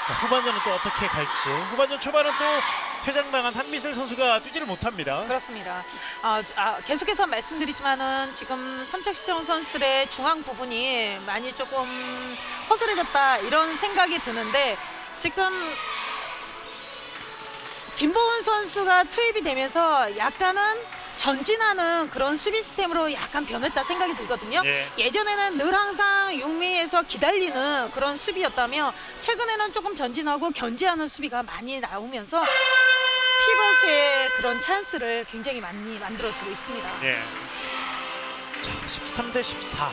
A: 자, 후반전은 또 어떻게 갈지. 후반전 초반은 또 퇴장당한 한미슬 선수가 뛰지를 못합니다.
B: 그렇습니다. 계속해서 말씀드리지만은 지금 삼척시청 선수들의 중앙 부분이 많이 조금 허술해졌다, 이런 생각이 드는데 지금 김보은 선수가 투입이 되면서 약간은 전진하는 그런 수비 시스템으로 약간 변했다 생각이 들거든요.
A: 예.
B: 예전에는 늘 항상 육미에서 기다리는 그런 수비였다면 최근에는 조금 전진하고 견제하는 수비가 많이 나오면서 피벗의 그런 찬스를 굉장히 많이 만들어주고 있습니다.
A: 예. 자, 13대 14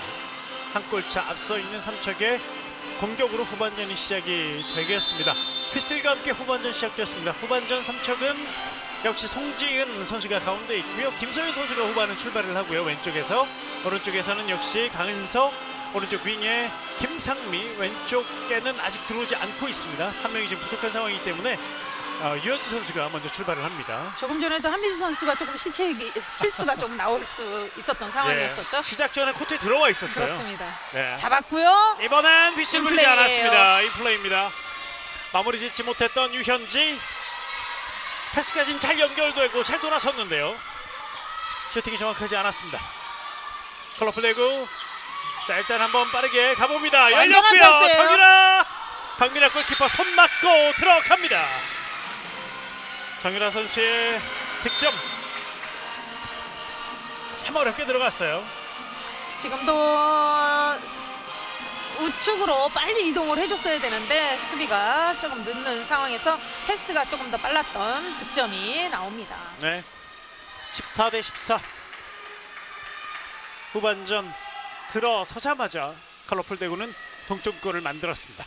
A: 한 골차 앞서 있는 삼척의 공격으로 후반전이 시작이 되겠습니다. 휘슬과 함께 후반전 시작되었습니다. 후반전 삼척은 역시 송지은 선수가 가운데 있고요. 김소연 선수가 후반은 출발을 하고요. 왼쪽에서, 오른쪽에서는 역시 강은석, 오른쪽 윙에 김상미, 왼쪽에는 아직 들어오지 않고 있습니다. 한 명이 지금 부족한 상황이기 때문에 유현지 선수가 먼저 출발을 합니다.
B: 조금 전에도 한미수 선수가 조금 실수가 좀 나올 수 있었던 상황이었었죠.
A: 예, 시작 전에 코트에 들어와 있었어요.
B: 그렇습니다.
A: 네.
B: 잡았고요.
A: 이번엔 휘슬 불지
B: 인플레이예요.
A: 않았습니다. 이 플레이입니다. 마무리 짓지 못했던 유현지, 패스까지는 잘 연결되고 잘 돌아섰는데요. 슈팅이 정확하지 않았습니다. 컬러풀 대구. 자, 일단 한번 빠르게 가봅니다.
B: 완전한
A: 열렸고요.
B: 찬스예요.
A: 정유라, 박미라 골키퍼 손 맞고 들어갑니다. 정유라 선수의 득점. 참 어렵게 들어갔어요.
B: 지금도 우측으로 빨리 이동을 해줬어야 되는데 수비가 조금 늦는 상황에서 패스가 조금 더 빨랐던 득점이 나옵니다.
A: 네, 14대 14. 후반전 들어서자마자 컬러풀 대구는 동점골을 만들었습니다.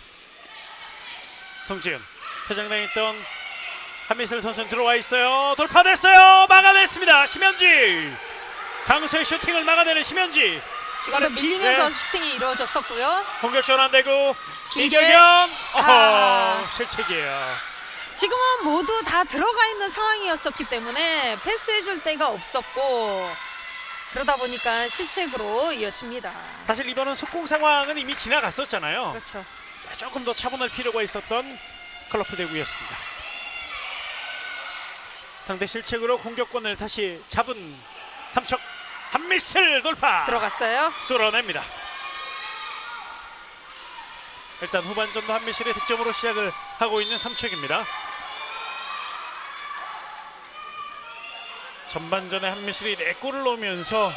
A: 송지은 퇴장당에 있던 한미슬 선수는 들어와 있어요. 돌파됐어요. 막아냈습니다. 심현지. 강수의 슈팅을 막아내는 심현지.
B: 지금도 밀리면서
A: 네.
B: 슈팅이 이루어졌었고요.
A: 공격 전환되고
B: 길게.
A: 이경현.
B: 아.
A: 실책이에요.
B: 지금은 모두 다 들어가 있는 상황이었었기 때문에 패스해줄 데가 없었고 그러다 보니까 실책으로 이어집니다.
A: 사실 이번은 속공 상황은 이미 지나갔었잖아요.
B: 그렇죠.
A: 자, 조금 더 차분할 필요가 있었던 컬러풀 대구였습니다. 상대 실책으로 공격권을 다시 잡은 삼척. 한미슬 돌파
B: 들어갔어요.
A: 뚫어냅니다. 일단 후반전도 한미슬의 득점으로 시작을 하고 있는 삼척입니다. 전반전에 한미슬이 4골을 넣으면서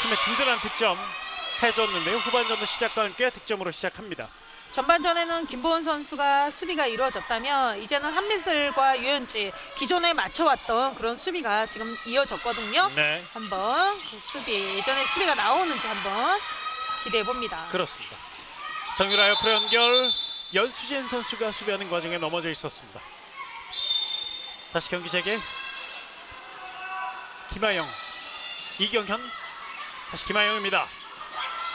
A: 팀의 든든한 득점 해줬는데요. 후반전도 시작과 함께 득점으로 시작합니다.
B: 전반전에는 김보은 선수가 수비가 이루어졌다면 이제는 한미슬과 유현지 기존에 맞춰왔던 그런 수비가 지금 이어졌거든요.
A: 네,
B: 한번 그 수비 예전에 수비가 나오는지 한번 기대해 봅니다.
A: 그렇습니다. 정유라 옆으로 연결. 연수진 선수가 수비하는 과정에 넘어져 있었습니다. 다시 경기 재개. 김하영, 이경현, 다시 김하영입니다.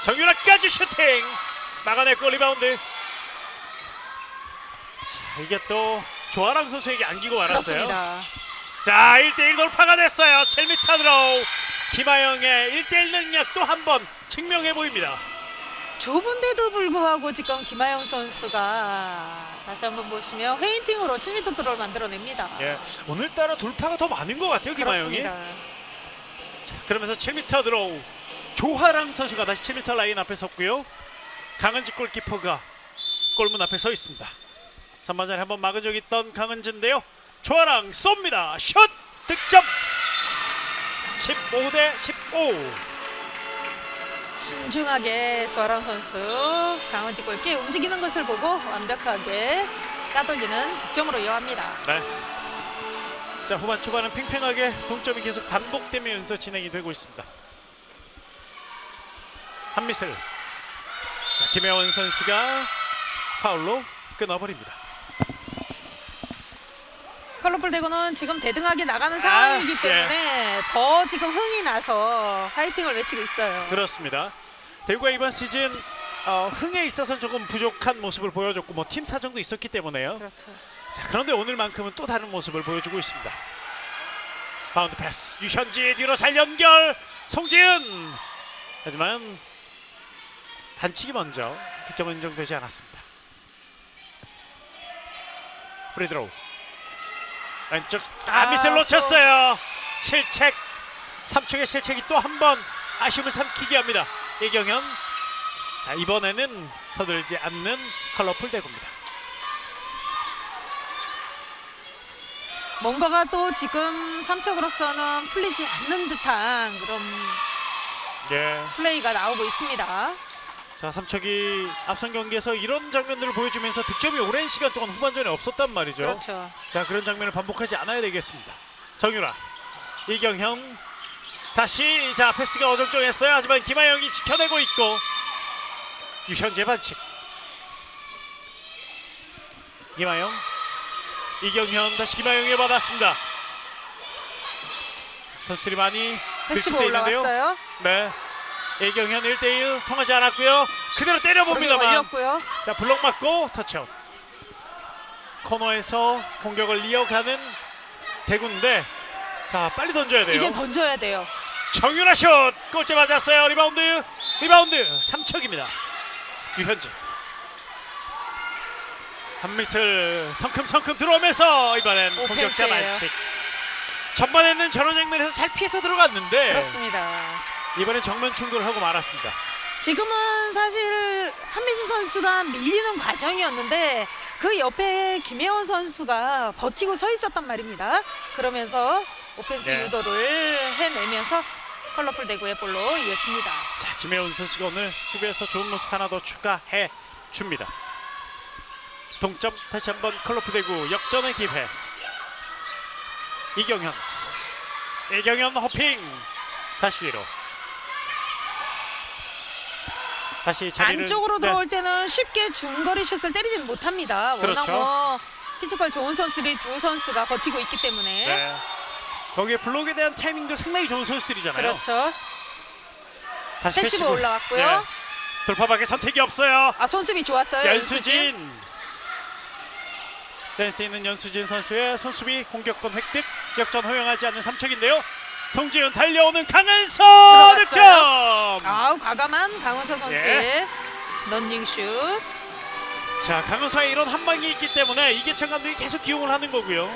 A: 정유라까지 슈팅 막아냈고 리바운드. 자, 이게 또 조아랑 선수에게 안기고 말았어요.
B: 그렇습니다.
A: 자, 1대1 돌파가 됐어요. 7m 드로우. 김하영의 1대1 능력 또 한 번 증명해 보입니다.
B: 좁은데도 불구하고 지금 김하영 선수가 다시 한번 보시면 페인팅으로 7m 드로우를 만들어냅니다.
A: 예, 오늘따라 돌파가 더 많은 것 같아요, 김하영이.
B: 그렇습니다.
A: 그러면서 7m 드로우. 조하랑 선수가 다시 7m 라인 앞에 섰고요. 강은지 골키퍼가 골문 앞에 서 있습니다. 전반전에 한번 막은 적이 있던 강은지인데요. 조하랑 쏩니다. 슛 득점. 15대 15.
B: 신중하게 조아랑 선수 강원지 골키 움직이는 것을 보고 완벽하게 따돌리는 득점으로 이어갑니다.
A: 네. 자, 후반 초반은 팽팽하게 동점이 계속 반복되면서 진행이 되고 있습니다. 한미슬. 자, 김혜원 선수가 파울로 끊어버립니다.
B: 컬러풀 대구는 지금 대등하게 나가는 상황이기 때문에 더 지금 흥이 나서 파이팅을 외치고 있어요.
A: 그렇습니다. 대구가 이번 시즌 흥에 있어서는 조금 부족한 모습을 보여줬고 뭐 팀 사정도 있었기 때문에요.
B: 그렇죠.
A: 자, 그런데 오늘만큼은 또 다른 모습을 보여주고 있습니다. 바운드 패스. 유현지 뒤로 잘 연결. 송지은. 하지만 반칙이 먼저 득점은 인정되지 않았습니다. 프리드로우. 왼쪽 미스를 놓쳤어요. 실책. 삼척의 실책이 또 한 번 아쉬움을 삼키게 합니다. 이경현. 자, 이번에는 서둘지 않는 컬러풀 대구입니다.
B: 뭔가가 또 지금 삼척으로서는 풀리지 않는 듯한 그런
A: 예.
B: 플레이가 나오고 있습니다.
A: 자, 삼척이 앞선 경기에서 이런 장면들을 보여주면서 득점이 오랜 시간 동안 후반전에 없었단 말이죠.
B: 그렇죠.
A: 자, 그런 장면을 반복하지 않아야 되겠습니다. 정유라, 이경현, 다시 자 패스가 어정쩡했어요. 하지만 김하영이 지켜내고 있고 유현재 반칙. 김하영, 이경현, 다시 김하영이 받았습니다. 자, 선수들이 많이
B: 패시브
A: 밀집돼 있는데요.
B: 올라왔어요.
A: 네, 이경현 1대1 통하지 않았고요. 그대로 때려봅니다만
B: 올렸고요.
A: 자, 블록 맞고 터치아웃. 코너에서 공격을 이어가는 대구인데 자, 빨리 던져야 돼요.
B: 이제 던져야 돼요.
A: 정윤아 슛! 골대 맞았어요. 리바운드 삼척입니다. 유현재. 한미슬 성큼성큼 들어오면서 이번엔 공격자
B: 오펜스예요.
A: 반칙. 전반에는 저런 장면에서 잘 피해서 들어갔는데
B: 그렇습니다.
A: 이번엔 정면 충돌을 하고 말았습니다.
B: 지금은 사실 한미수 선수가 밀리는 과정이었는데 그 옆에 김혜원 선수가 버티고 서 있었단 말입니다. 그러면서 오펜스
A: 네.
B: 유도를 해내면서 컬러풀 대구의 볼로 이어집니다.
A: 자, 김혜원 선수가 오늘 수비에서 좋은 모습 하나 더 추가해 줍니다. 동점 다시 한번 컬러풀 대구 역전의 기회. 이경현 호핑 다시 위로. 다시 자리를
B: 안쪽으로 들어올 때는 쉽게 중거리 슛을 때리지는 못합니다. 워낙
A: 그렇죠.
B: 뭐 피지컬 좋은 선수들이 두 선수가 버티고 있기 때문에.
A: 네. 거기에 블록에 대한 타이밍도 상당히 좋은 선수들이잖아요.
B: 그렇죠.
A: 다시
B: 패시브
A: 패시브.
B: 올라왔고요.
A: 네. 돌파밖에 선택이 없어요.
B: 아, 손수비 좋았어요.
A: 연수진. 센스 있는 연수진 선수의 손수비 공격권 획득. 역전 허용하지 않는 삼척인데요. 송지훈 달려오는 강은서 득점.
B: 아우, 과감한 강은서 선수의
A: 예.
B: 런닝슛.
A: 자, 강은서의 이런 한 방이 있기 때문에 이계천 감독이 계속 기용을 하는 거고요.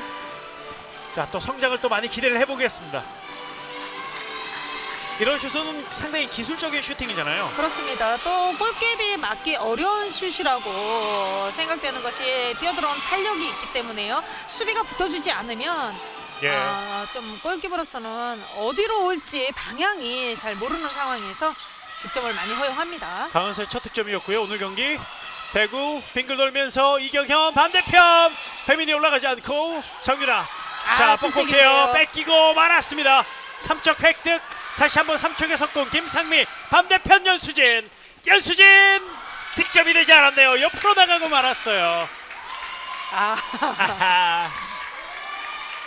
A: 자, 또 성장을 또 많이 기대를 해보겠습니다. 이런 슛은 상당히 기술적인 슈팅이잖아요.
B: 그렇습니다. 또 골키에 맞기 어려운 슛이라고 생각되는 것이 뛰어들어온 탄력이 있기 때문에요. 수비가 붙어주지 않으면
A: 예.
B: 좀 골키퍼로서는 어디로 올지 방향이 잘 모르는 상황에서 득점을 많이 허용합니다.
A: 강은서의 첫 득점이었고요. 오늘 경기 대구 빙글 돌면서 이경현 반대편 배민이 올라가지 않고 정유라. 자, 뻑뻑해요. 뺏기고 말았습니다. 삼척 획득. 다시 한번 삼척의 석공 김상미 반대편 연수진 득점이 되지 않았네요. 옆으로 나가고 말았어요.
B: 아,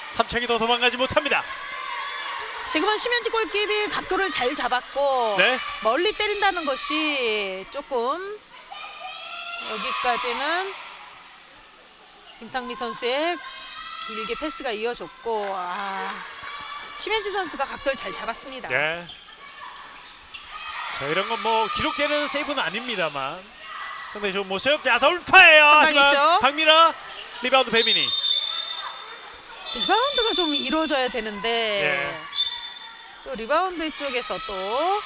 A: 삼척이 더 도망가지 못합니다.
B: 지금은 심현지 골키퍼 각도를 잘 잡았고
A: 네.
B: 멀리 때린다는 것이 조금 여기까지는 김상미 선수의 길게 패스가 이어졌고 심현지 선수가 각도를 잘 잡았습니다.
A: 예. 자, 이런 건 뭐 기록되는 세이브는 아닙니다만 상당히 좋은 모습. 자, 돌파예요. 하지만
B: 상당했죠?
A: 박미라 리바운드 배민이.
B: 리바운드가 좀 이루어져야 되는데
A: 예.
B: 또 리바운드 쪽에서 또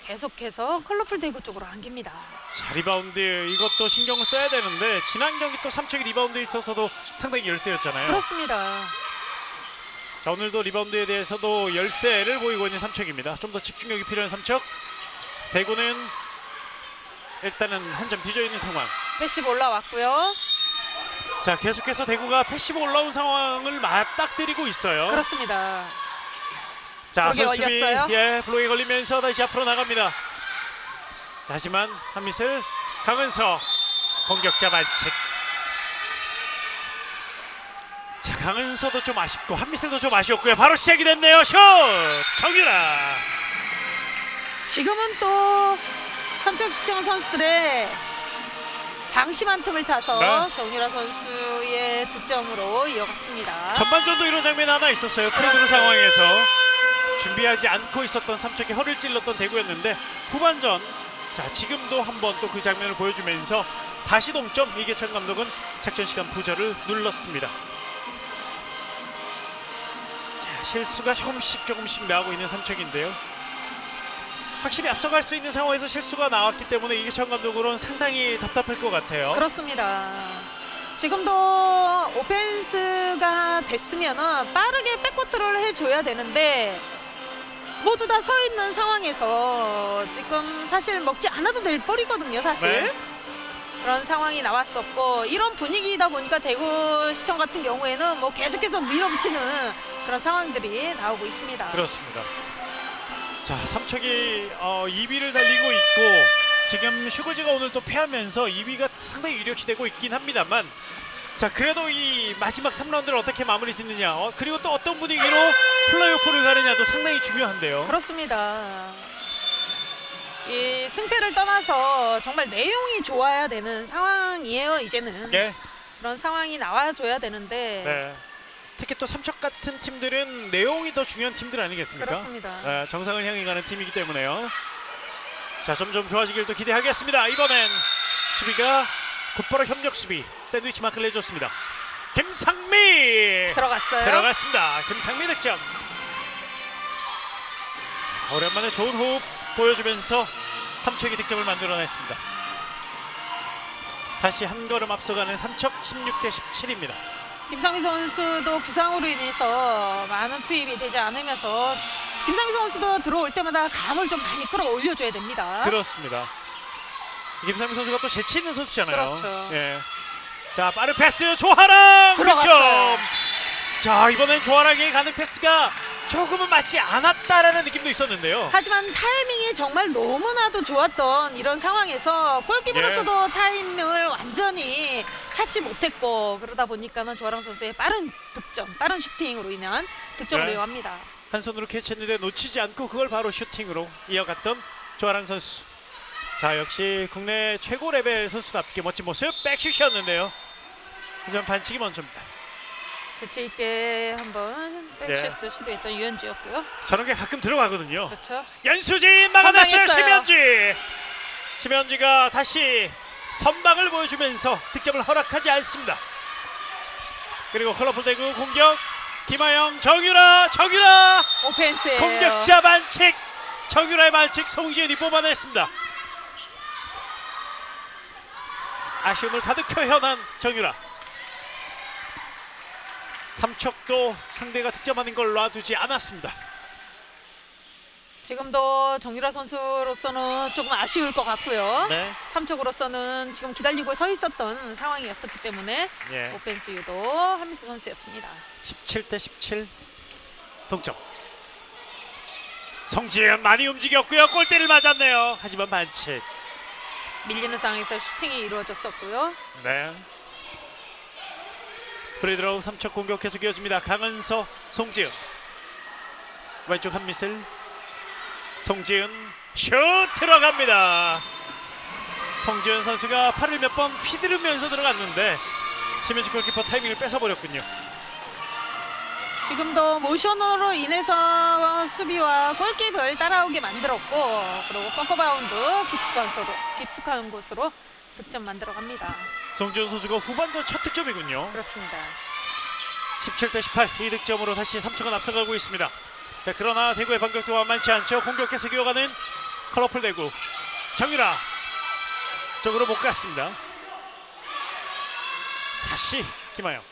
B: 계속해서 컬러풀 대구 쪽으로 안깁니다.
A: 자, 리바운드 이것도 신경을 써야 되는데 지난 경기 또 삼척이 리바운드에 있어서도 상당히 열세였잖아요.
B: 그렇습니다.
A: 자, 오늘도 리바운드에 대해서도 열세를 보이고 있는 삼척입니다. 좀 더 집중력이 필요한 삼척. 대구는 일단은 한 점 뒤져 있는 상황.
B: 패시브 올라왔고요.
A: 자, 계속해서 대구가 패시브 올라온 상황을 맞닥뜨리고 있어요.
B: 그렇습니다.
A: 자,
B: 블록에
A: 선수비
B: 걸렸어요.
A: 블록에 걸리면서 다시 앞으로 나갑니다. 자, 하지만 한미슬 강은서 공격자 반칙. 자, 강은서도 좀 아쉽고 한미슬도 좀 아쉬웠고요. 바로 시작이 됐네요. 슛! 정유라.
B: 지금은 또 삼척시청 선수들의 방심한 틈을 타서
A: 네.
B: 정유라 선수의 득점으로 이어갔습니다.
A: 전반전도 이런 장면이 하나 있었어요. 프레드로 상황에서 준비하지 않고 있었던 삼척이 허를 찔렀던 대구였는데 후반전, 자, 지금도 한번 또 그 장면을 보여주면서 다시 동점. 이계천 감독은 작전 시간 부저를 눌렀습니다. 자, 실수가 조금씩 나오고 있는 삼척인데요. 확실히 앞서갈 수 있는 상황에서 실수가 나왔기 때문에 이계천 감독으로는 상당히 답답할 것 같아요.
B: 그렇습니다. 지금도 오펜스가 됐으면 빠르게 백코트를 해줘야 되는데 모두 다 서 있는 상황에서 지금 사실 먹지 않아도 될 뻘이거든요, 사실.
A: 네.
B: 그런 상황이 나왔었고 이런 분위기이다 보니까 대구시청 같은 경우에는 뭐 계속해서 밀어붙이는 그런 상황들이 나오고 있습니다.
A: 그렇습니다. 자, 삼척이 2위를 달리고 있고 지금 슈거지가 오늘 또 패하면서 2위가 상당히 유력시 되고 있긴 합니다만, 자, 그래도 이 마지막 3라운드를 어떻게 마무리 짓느냐, 그리고 또 어떤 분위기로 플레이오프를 가느냐도 상당히 중요한데요.
B: 그렇습니다. 이 승패를 떠나서 정말 내용이 좋아야 되는 상황이에요. 이제는
A: 예.
B: 그런 상황이 나와줘야 되는데
A: 네. 특히 또 삼척 같은 팀들은 내용이 더 중요한 팀들 아니겠습니까?
B: 그렇습니다.
A: 네, 정상을 향해 가는 팀이기 때문에요. 자, 점점 좋아지길 또 기대하겠습니다. 이번엔 수비가 곧바로 협력 수비 샌드위치 마크를 해줬습니다. 김상미
B: 들어갔어요.
A: 들어갔습니다. 김상미 득점. 자, 오랜만에 좋은 호흡 보여주면서 삼척이 득점을 만들어냈습니다. 다시 한 걸음 앞서가는 삼척 16대 17입니다.
B: 김상미 선수도 부상으로 인해서 많은 투입이 되지 않으면서 김상희 선수도 들어올 때마다 감을 좀 많이 끌어올려줘야 됩니다.
A: 그렇습니다. 김상민 선수가 또 재치 있는 선수잖아요.
B: 그렇죠.
A: 예. 자, 빠른 패스 조하랑
B: 들어갔어요.
A: 득점. 자, 이번엔 조하랑에게 가는 패스가 조금은 맞지 않았다라는 느낌도 있었는데요.
B: 하지만 타이밍이 정말 너무나도 좋았던 이런 상황에서 골키퍼로서도 타이밍을 완전히 찾지 못했고 그러다 보니까는 조아랑 선수의 빠른 득점, 빠른 슈팅으로 인한 득점을
A: 네.
B: 이어갑니다.
A: 한 손으로 캐치했는데 놓치지 않고 그걸 바로 슈팅으로 이어갔던 조하랑 선수. 자, 역시 국내 최고 레벨 선수답게 멋진 모습 백슛이었는데요. 하지만 반칙이 먼저입니다.
B: 재치 있게 한번 백슛을 시도했던 유현주였고요.
A: 저런 게 가끔 들어가거든요.
B: 그렇죠.
A: 연수진 막아냈어요.
B: 선방했어요.
A: 심현지가 다시 선방을 보여주면서 득점을 허락하지 않습니다. 그리고 컬러풀 대구 공격 김하영 정유라
B: 오펜스예요.
A: 공격자 반칙. 정유라의 반칙 송지은이 뽑아냈습니다. 아쉬움을 가득 표현한 정유라. 삼척도 상대가 득점하는 걸 놔두지 않았습니다.
B: 지금도 정유라 선수로서는 조금 아쉬울 것 같고요.
A: 네.
B: 삼척으로서는 지금 기다리고 서 있었던 상황이었기 때문에
A: 예.
B: 오펜스 유도 한미스 선수였습니다.
A: 17대 17 동점. 송지은 많이 움직였고요. 골대를 맞았네요. 하지만 반칙.
B: 밀리는 상황에서 슈팅이 이루어졌었고요.
A: 네. 프리드로우 삼척 공격 계속 이어집니다. 강은서, 송지은. 왼쪽 한미슬. 송지은 슛 들어갑니다. 송지은 선수가 팔을 몇 번 휘두르면서 들어갔는데 심현지 골키퍼 타이밍을 뺏어버렸군요.
B: 지금도 모션으로 인해서 수비와 골킥을 따라오게 만들었고 그리고 벙커바운드 깊숙한 곳으로 득점 만들어갑니다.
A: 송지은 선수가 후반전 첫 득점이군요.
B: 그렇습니다.
A: 17대 18 이 득점으로 다시 삼척은 앞서가고 있습니다. 자, 그러나 대구의 반격도 만만치 않죠. 공격 계속 이어가는 컬러풀 대구. 정유라 쪽으로 못 갔습니다. 다시 김하영.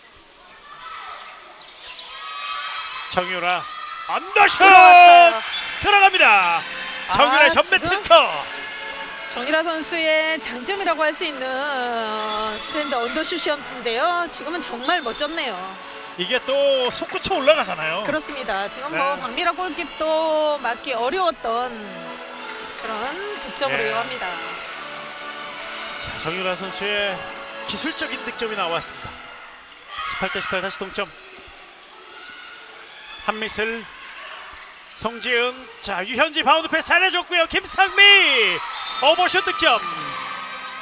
A: 정유라 언더슛
B: 들어갔어요.
A: 들어갑니다. 정유라의 전매
B: 지금
A: 특허.
B: 정유라 선수의 장점이라고 할 수 있는 스탠드 언더슛이었는데요. 지금은 정말 멋졌네요.
A: 이게 또 솟구쳐 올라가잖아요.
B: 그렇습니다. 지금
A: 네.
B: 뭐 박미라 골킥도 맞기 어려웠던 그런 득점으로
A: 예.
B: 이어갑니다.
A: 자, 정유라 선수의 기술적인 득점이 나왔습니다. 18대 18 다시 동점. 한미슬, 송지은, 자 유현지 바운드 패스 잘해줬고요. 김상미 오버슛 득점.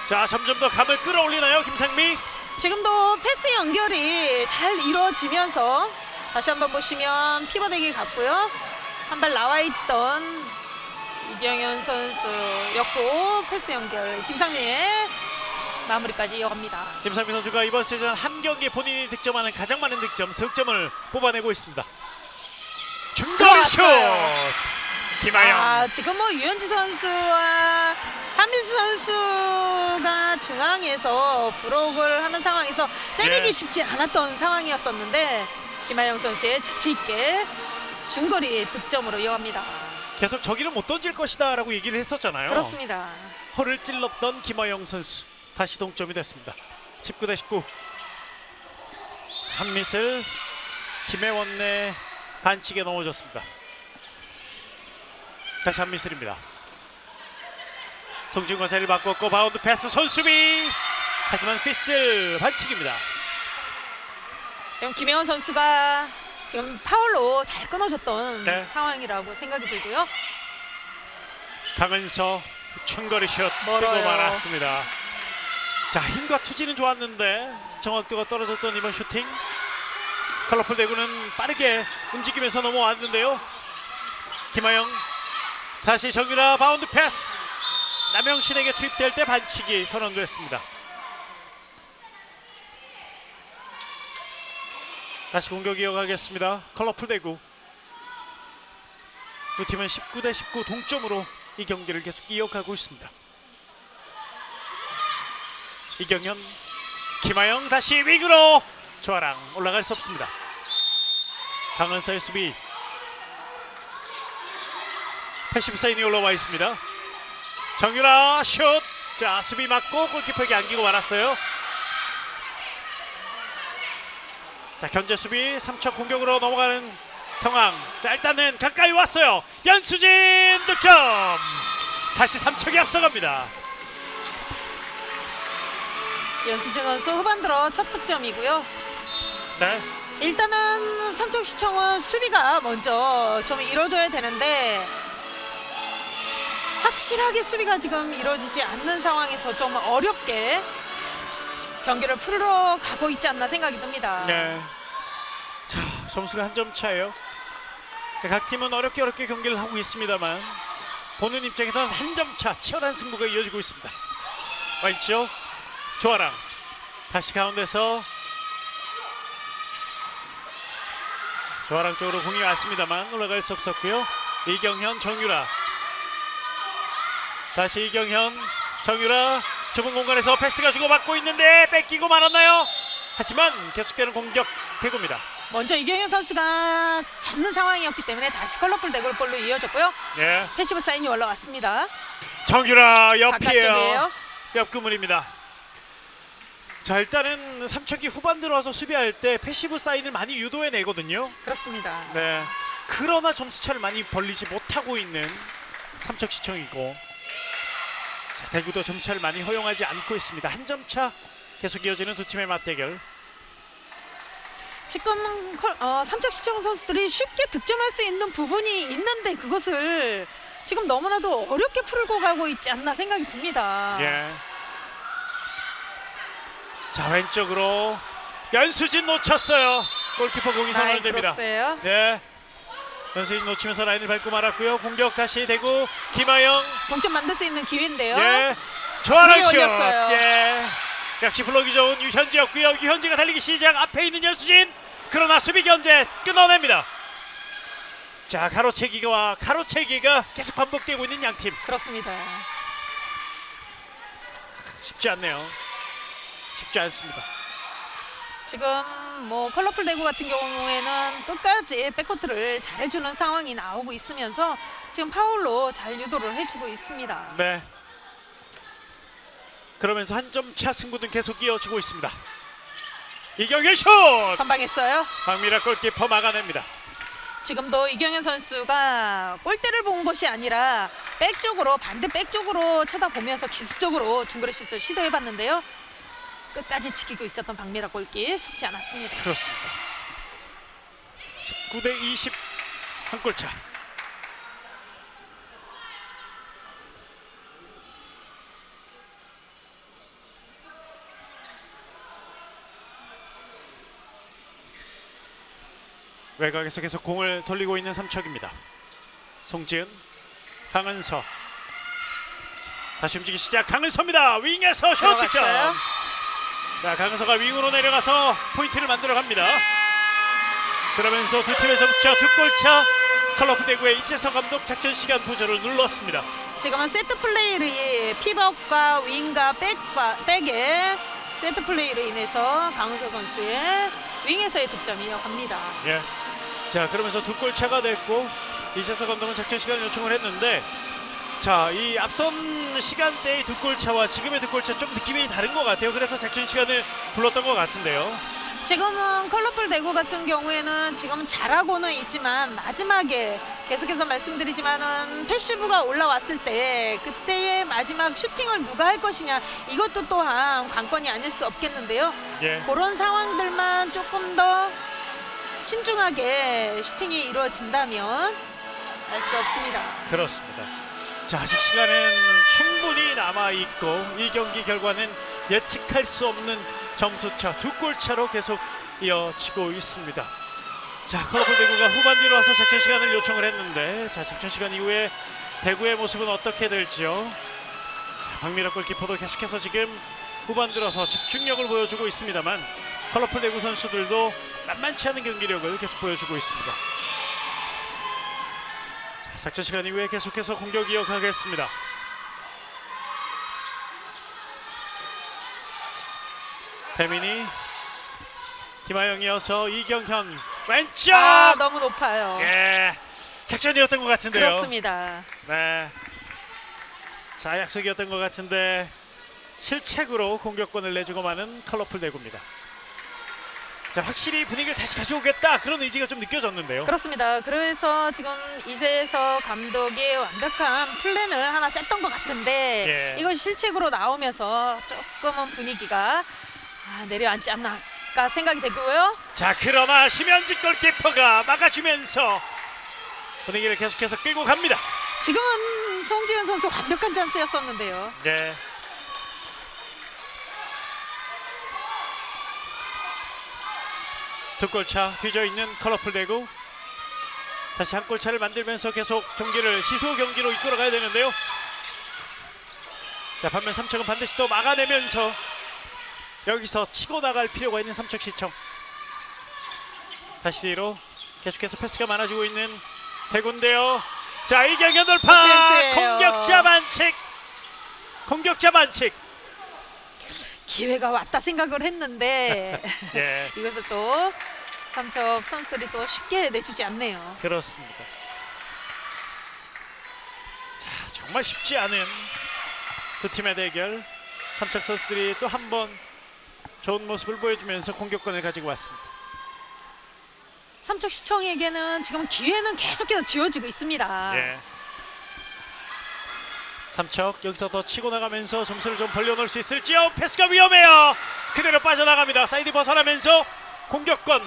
A: 자, 점점 더 감을 끌어올리나요, 김상미?
B: 지금도 패스 연결이 잘 이루어지면서 다시 한번 보시면 피버대기 같고요. 한 발 나와 있던 이경현 선수였고 패스 연결 김상미의 마무리까지 이어갑니다.
A: 김상미 선수가 이번 시즌 한 경기에 본인이 득점하는 가장 많은 득점, 석점을 뽑아내고 있습니다. 중거리 슛!
B: 들어왔어요.
A: 김하영.
B: 지금 뭐 유현지 선수와 한민수 선수가 중앙에서 브록을 하는 상황에서 때리기
A: 예.
B: 쉽지 않았던 상황이었었는데 김하영 선수의 재치 있게 중거리 득점으로 이어갑니다.
A: 계속 저기를 못 던질 것이다 라고 얘기를 했었잖아요.
B: 그렇습니다.
A: 허를 찔렀던 김하영 선수 다시 동점이 됐습니다. 19대 19. 한미슬 김혜원의 반칙에 넘어졌습니다. 다시 한미슬입니다. 송진과 세를 바꿨고 바운드 패스 손수비. 하지만 피슬 반칙입니다.
B: 지금 김혜원 선수가 지금 파울로 잘 끊어줬던
A: 네.
B: 상황이라고 생각이 들고요.
A: 강은서 충거리 슛 뜨고
B: 멀어요.
A: 말았습니다. 자, 힘과 투지는 좋았는데 정확도가 떨어졌던 이번 슈팅. 컬러풀 대구는 빠르게 움직이면서 넘어왔는데요. 김하영 다시 정유라 바운드 패스. 남영신에게 투입될 때 반칙이 선언됐습니다. 다시 공격 이어가겠습니다. 컬러풀 대구. 두 팀은 19대 19 동점으로 이 경기를 계속 이어가고 있습니다. 이경현, 김하영 다시 윙으로 조아랑 올라갈 수 없습니다. 강은서의 수비. 패시브 사인이 올라와 있습니다. 정유라 슛. 자, 수비 맞고 골키퍼에게 안기고 말았어요. 자, 견제 수비 3척 공격으로 넘어가는 상황. 자, 일단은 가까이 왔어요. 연수진 득점. 다시 3척이 앞서갑니다.
B: 연수진 선수 후반 들어 첫 득점이고요.
A: 네.
B: 일단은 삼척시청은 수비가 먼저 좀 이루어져야 되는데 확실하게 수비가 지금 이루어지지 않는 상황에서 좀 어렵게 경기를 풀러 가고 있지 않나 생각이 듭니다.
A: 네. 자, 점수가 한 점 차예요. 자, 각 팀은 어렵게 경기를 하고 있습니다만 보는 입장에서는 한 점 차 치열한 승부가 이어지고 있습니다. 왼쪽 조아랑 다시 가운데서 조아랑 쪽으로 공이 왔습니다만 올라갈 수 없었고요. 이경현, 정유라. 다시 이경현, 정유라. 좁은 공간에서 패스가 주고받고 있는데 뺏기고 말았나요? 하지만 계속되는 공격 대구입니다.
B: 먼저 이경현 선수가 잡는 상황이었기 때문에 다시 컬러풀 대골 볼로 이어졌고요.
A: 예.
B: 패시브 사인이 올라왔습니다.
A: 정유라 옆이에요.
B: 바깥쪽이에요.
A: 옆 그물입니다. 자, 일단은 삼척이 후반 들어와서 수비할 때 패시브 사인을 많이 유도해 내거든요.
B: 그렇습니다.
A: 네. 그러나 점수차를 많이 벌리지 못하고 있는 삼척시청이고, 자, 대구도 점차를 많이 허용하지 않고 있습니다. 한 점 차 계속 이어지는 두 팀의 맞대결.
B: 지금 삼척시청 선수들이 쉽게 득점할 수 있는 부분이 있는데 그것을 지금 너무나도 어렵게 풀고 가고 있지 않나 생각이 듭니다.
A: 예. 자, 왼쪽으로 연수진 놓쳤어요. 골키퍼 공이 선언됩니다.
B: 그렇어요.
A: 네. 연수진 놓치면서 라인을 밟고 말았고요. 공격 다시 대구 김하영.
B: 동점 만들 수 있는 기회인데요.
A: 예. 조아랑 슛.
B: 올렸어요.
A: 예. 역시 블록이 좋은 유현지였고요. 유현지가 달리기 시작. 앞에 있는 연수진. 그러나 수비 견제 끊어냅니다. 자, 가로채기가 계속 반복되고 있는 양 팀.
B: 그렇습니다.
A: 쉽지 않네요. 쉽지 않습니다.
B: 지금 뭐 컬러풀 대구 같은 경우에는 끝까지 백코트를 잘해주는 상황이 나오고 있으면서 지금 파울로 잘 유도를 해주고 있습니다.
A: 네. 그러면서 한 점 차 승부는 계속 이어지고 있습니다. 이경현 슛!
B: 선방했어요.
A: 박미라 골키퍼 막아냅니다.
B: 지금도 이경현 선수가 골대를 본 것이 아니라 백 쪽으로 반대 백 쪽으로 쳐다보면서 기습적으로 중거리 슛을 시도해봤는데요. 끝까지 지키고 있었던 박미라 골키 쉽지 않았습니다.
A: 그렇습니다. 19대 20 한 골 차. 외곽에서 계속 공을 돌리고 있는 삼척입니다. 송지은, 강은서. 다시 움직이기 시작. 강은서입니다. 윙에서 슛 득점.
B: 들어갔어요.
A: 자, 강은서가 윙으로 내려가서 포인트를 만들어 갑니다. 그러면서 두 팀의 점수차 두 골차. 컬러풀 대구의 이재성 감독 작전 시간 부저를 눌렀습니다.
B: 지금은 세트 플레이를 피벗과 윙과 백의 세트 플레이로 인해서 강은서 선수의 윙에서의 득점이 이어갑니다.
A: 예. 자, 그러면서 두 골 차가 됐고 이재성 감독은 작전 시간을 요청을 했는데, 자, 이 앞선 시간대의 두 골 차와 지금의 두 골 차 좀 느낌이 다른 것 같아요. 그래서 작전 시간을 불렀던 것 같은데요.
B: 지금은 컬러풀 대구 같은 경우에는 지금 잘하고는 있지만 마지막에 계속해서 말씀드리지만은 패시브가 올라왔을 때 그때의 마지막 슈팅을 누가 할 것이냐, 이것도 또한 관건이 아닐 수 없겠는데요.
A: 예.
B: 그런 상황들만 조금 더 신중하게 슈팅이 이루어진다면 알 수 없습니다.
A: 그렇습니다. 자, 아직 시간은 충분히 남아 있고 이 경기 결과는 예측할 수 없는 점수차 두 골 차로 계속 이어지고 있습니다. 자, 컬러풀 대구가 후반기로 와서 작전 시간을 요청을 했는데, 자, 작전 시간 이후에 대구의 모습은 어떻게 될지요. 자, 박미라 골키퍼도 계속해서 지금 후반 들어서 집중력을 보여주고 있습니다만 컬러풀 대구 선수들도 만만치 않은 경기력을 계속 보여주고 있습니다. 자, 작전 시간 이후에 계속해서 공격 이어가겠습니다. 배민이, 김하영이어서 이경현 왼쪽.
B: 너무 높아요.
A: 예. 작전이었던 것 같은데요.
B: 그렇습니다.
A: 네. 자, 약속이었던 것 같은데 실책으로 공격권을 내주고 마는 컬러풀 대구입니다. 자, 확실히 분위기를 다시 가져오겠다 그런 의지가 좀 느껴졌는데요.
B: 그렇습니다. 그래서 지금 이재석 감독이 완벽한 플랜을 하나 짰던 것 같은데
A: 예.
B: 이걸 실책으로 나오면서 조금은 분위기가 내려앉지 않을까 생각이 되고요.
A: 자, 그러나 심현지 골키퍼가 막아주면서 분위기를 계속해서 끌고 갑니다.
B: 지금은 송지현 선수 완벽한 찬스였었는데요.
A: 네. 두 골차 뒤져 있는 컬러풀 대구. 다시 한 골차를 만들면서 계속 경기를 시소 경기로 이끌어가야 되는데요. 자, 반면 삼척은 반드시 또 막아내면서 여기서 치고 나갈 필요가 있는 삼척시청. 다시 뒤로 계속해서 패스가 많아지고 있는 대구인데요. 자, 이경현 돌파.
B: 오펜스예요.
A: 공격자 반칙. 공격자 반칙.
B: 기회가 왔다 생각을 했는데
A: 예,
B: 이것을 또 삼척 선수들이 또 쉽게 내주지 않네요.
A: 그렇습니다. 자, 정말 쉽지 않은 두 팀의 대결. 삼척 선수들이 또 한 번 좋은 모습을 보여주면서 공격권을 가지고 왔습니다.
B: 삼척 시청에게는 지금 기회는 계속해서 지어지고 있습니다.
A: 예. 삼척 여기서 더 치고 나가면서 점수를 좀 벌려놓을 수 있을지요. 패스가 위험해요. 그대로 빠져나갑니다. 사이드 벗어나면서 공격권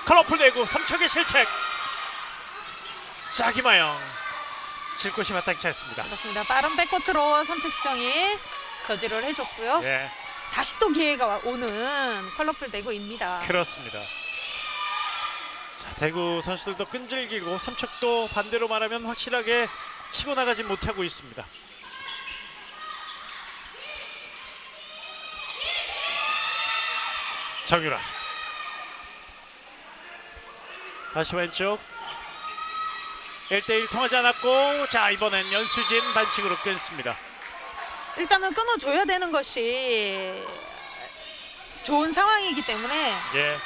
A: 컬러풀 대구. 삼척의 실책. 자, 김하영 질 곳이 마땅치 않습니다.
B: 그렇습니다. 빠른 백코트로 삼척 시청이 저지를 해줬고요.
A: 예,
B: 다시 또 기회가 오는 컬러풀 대구입니다.
A: 그렇습니다. 자, 대구 선수들도 끈질기고 삼척도 반대로 말하면 확실하게 치고 나가지 못하고 있습니다. 정유라 다시 왼쪽 1대1 통하지 않았고, 자, 이번엔 연수진 반칙으로 끊습니다.
B: 일단은 끊어줘야 되는 것이 좋은 상황이기 때문에
A: 예,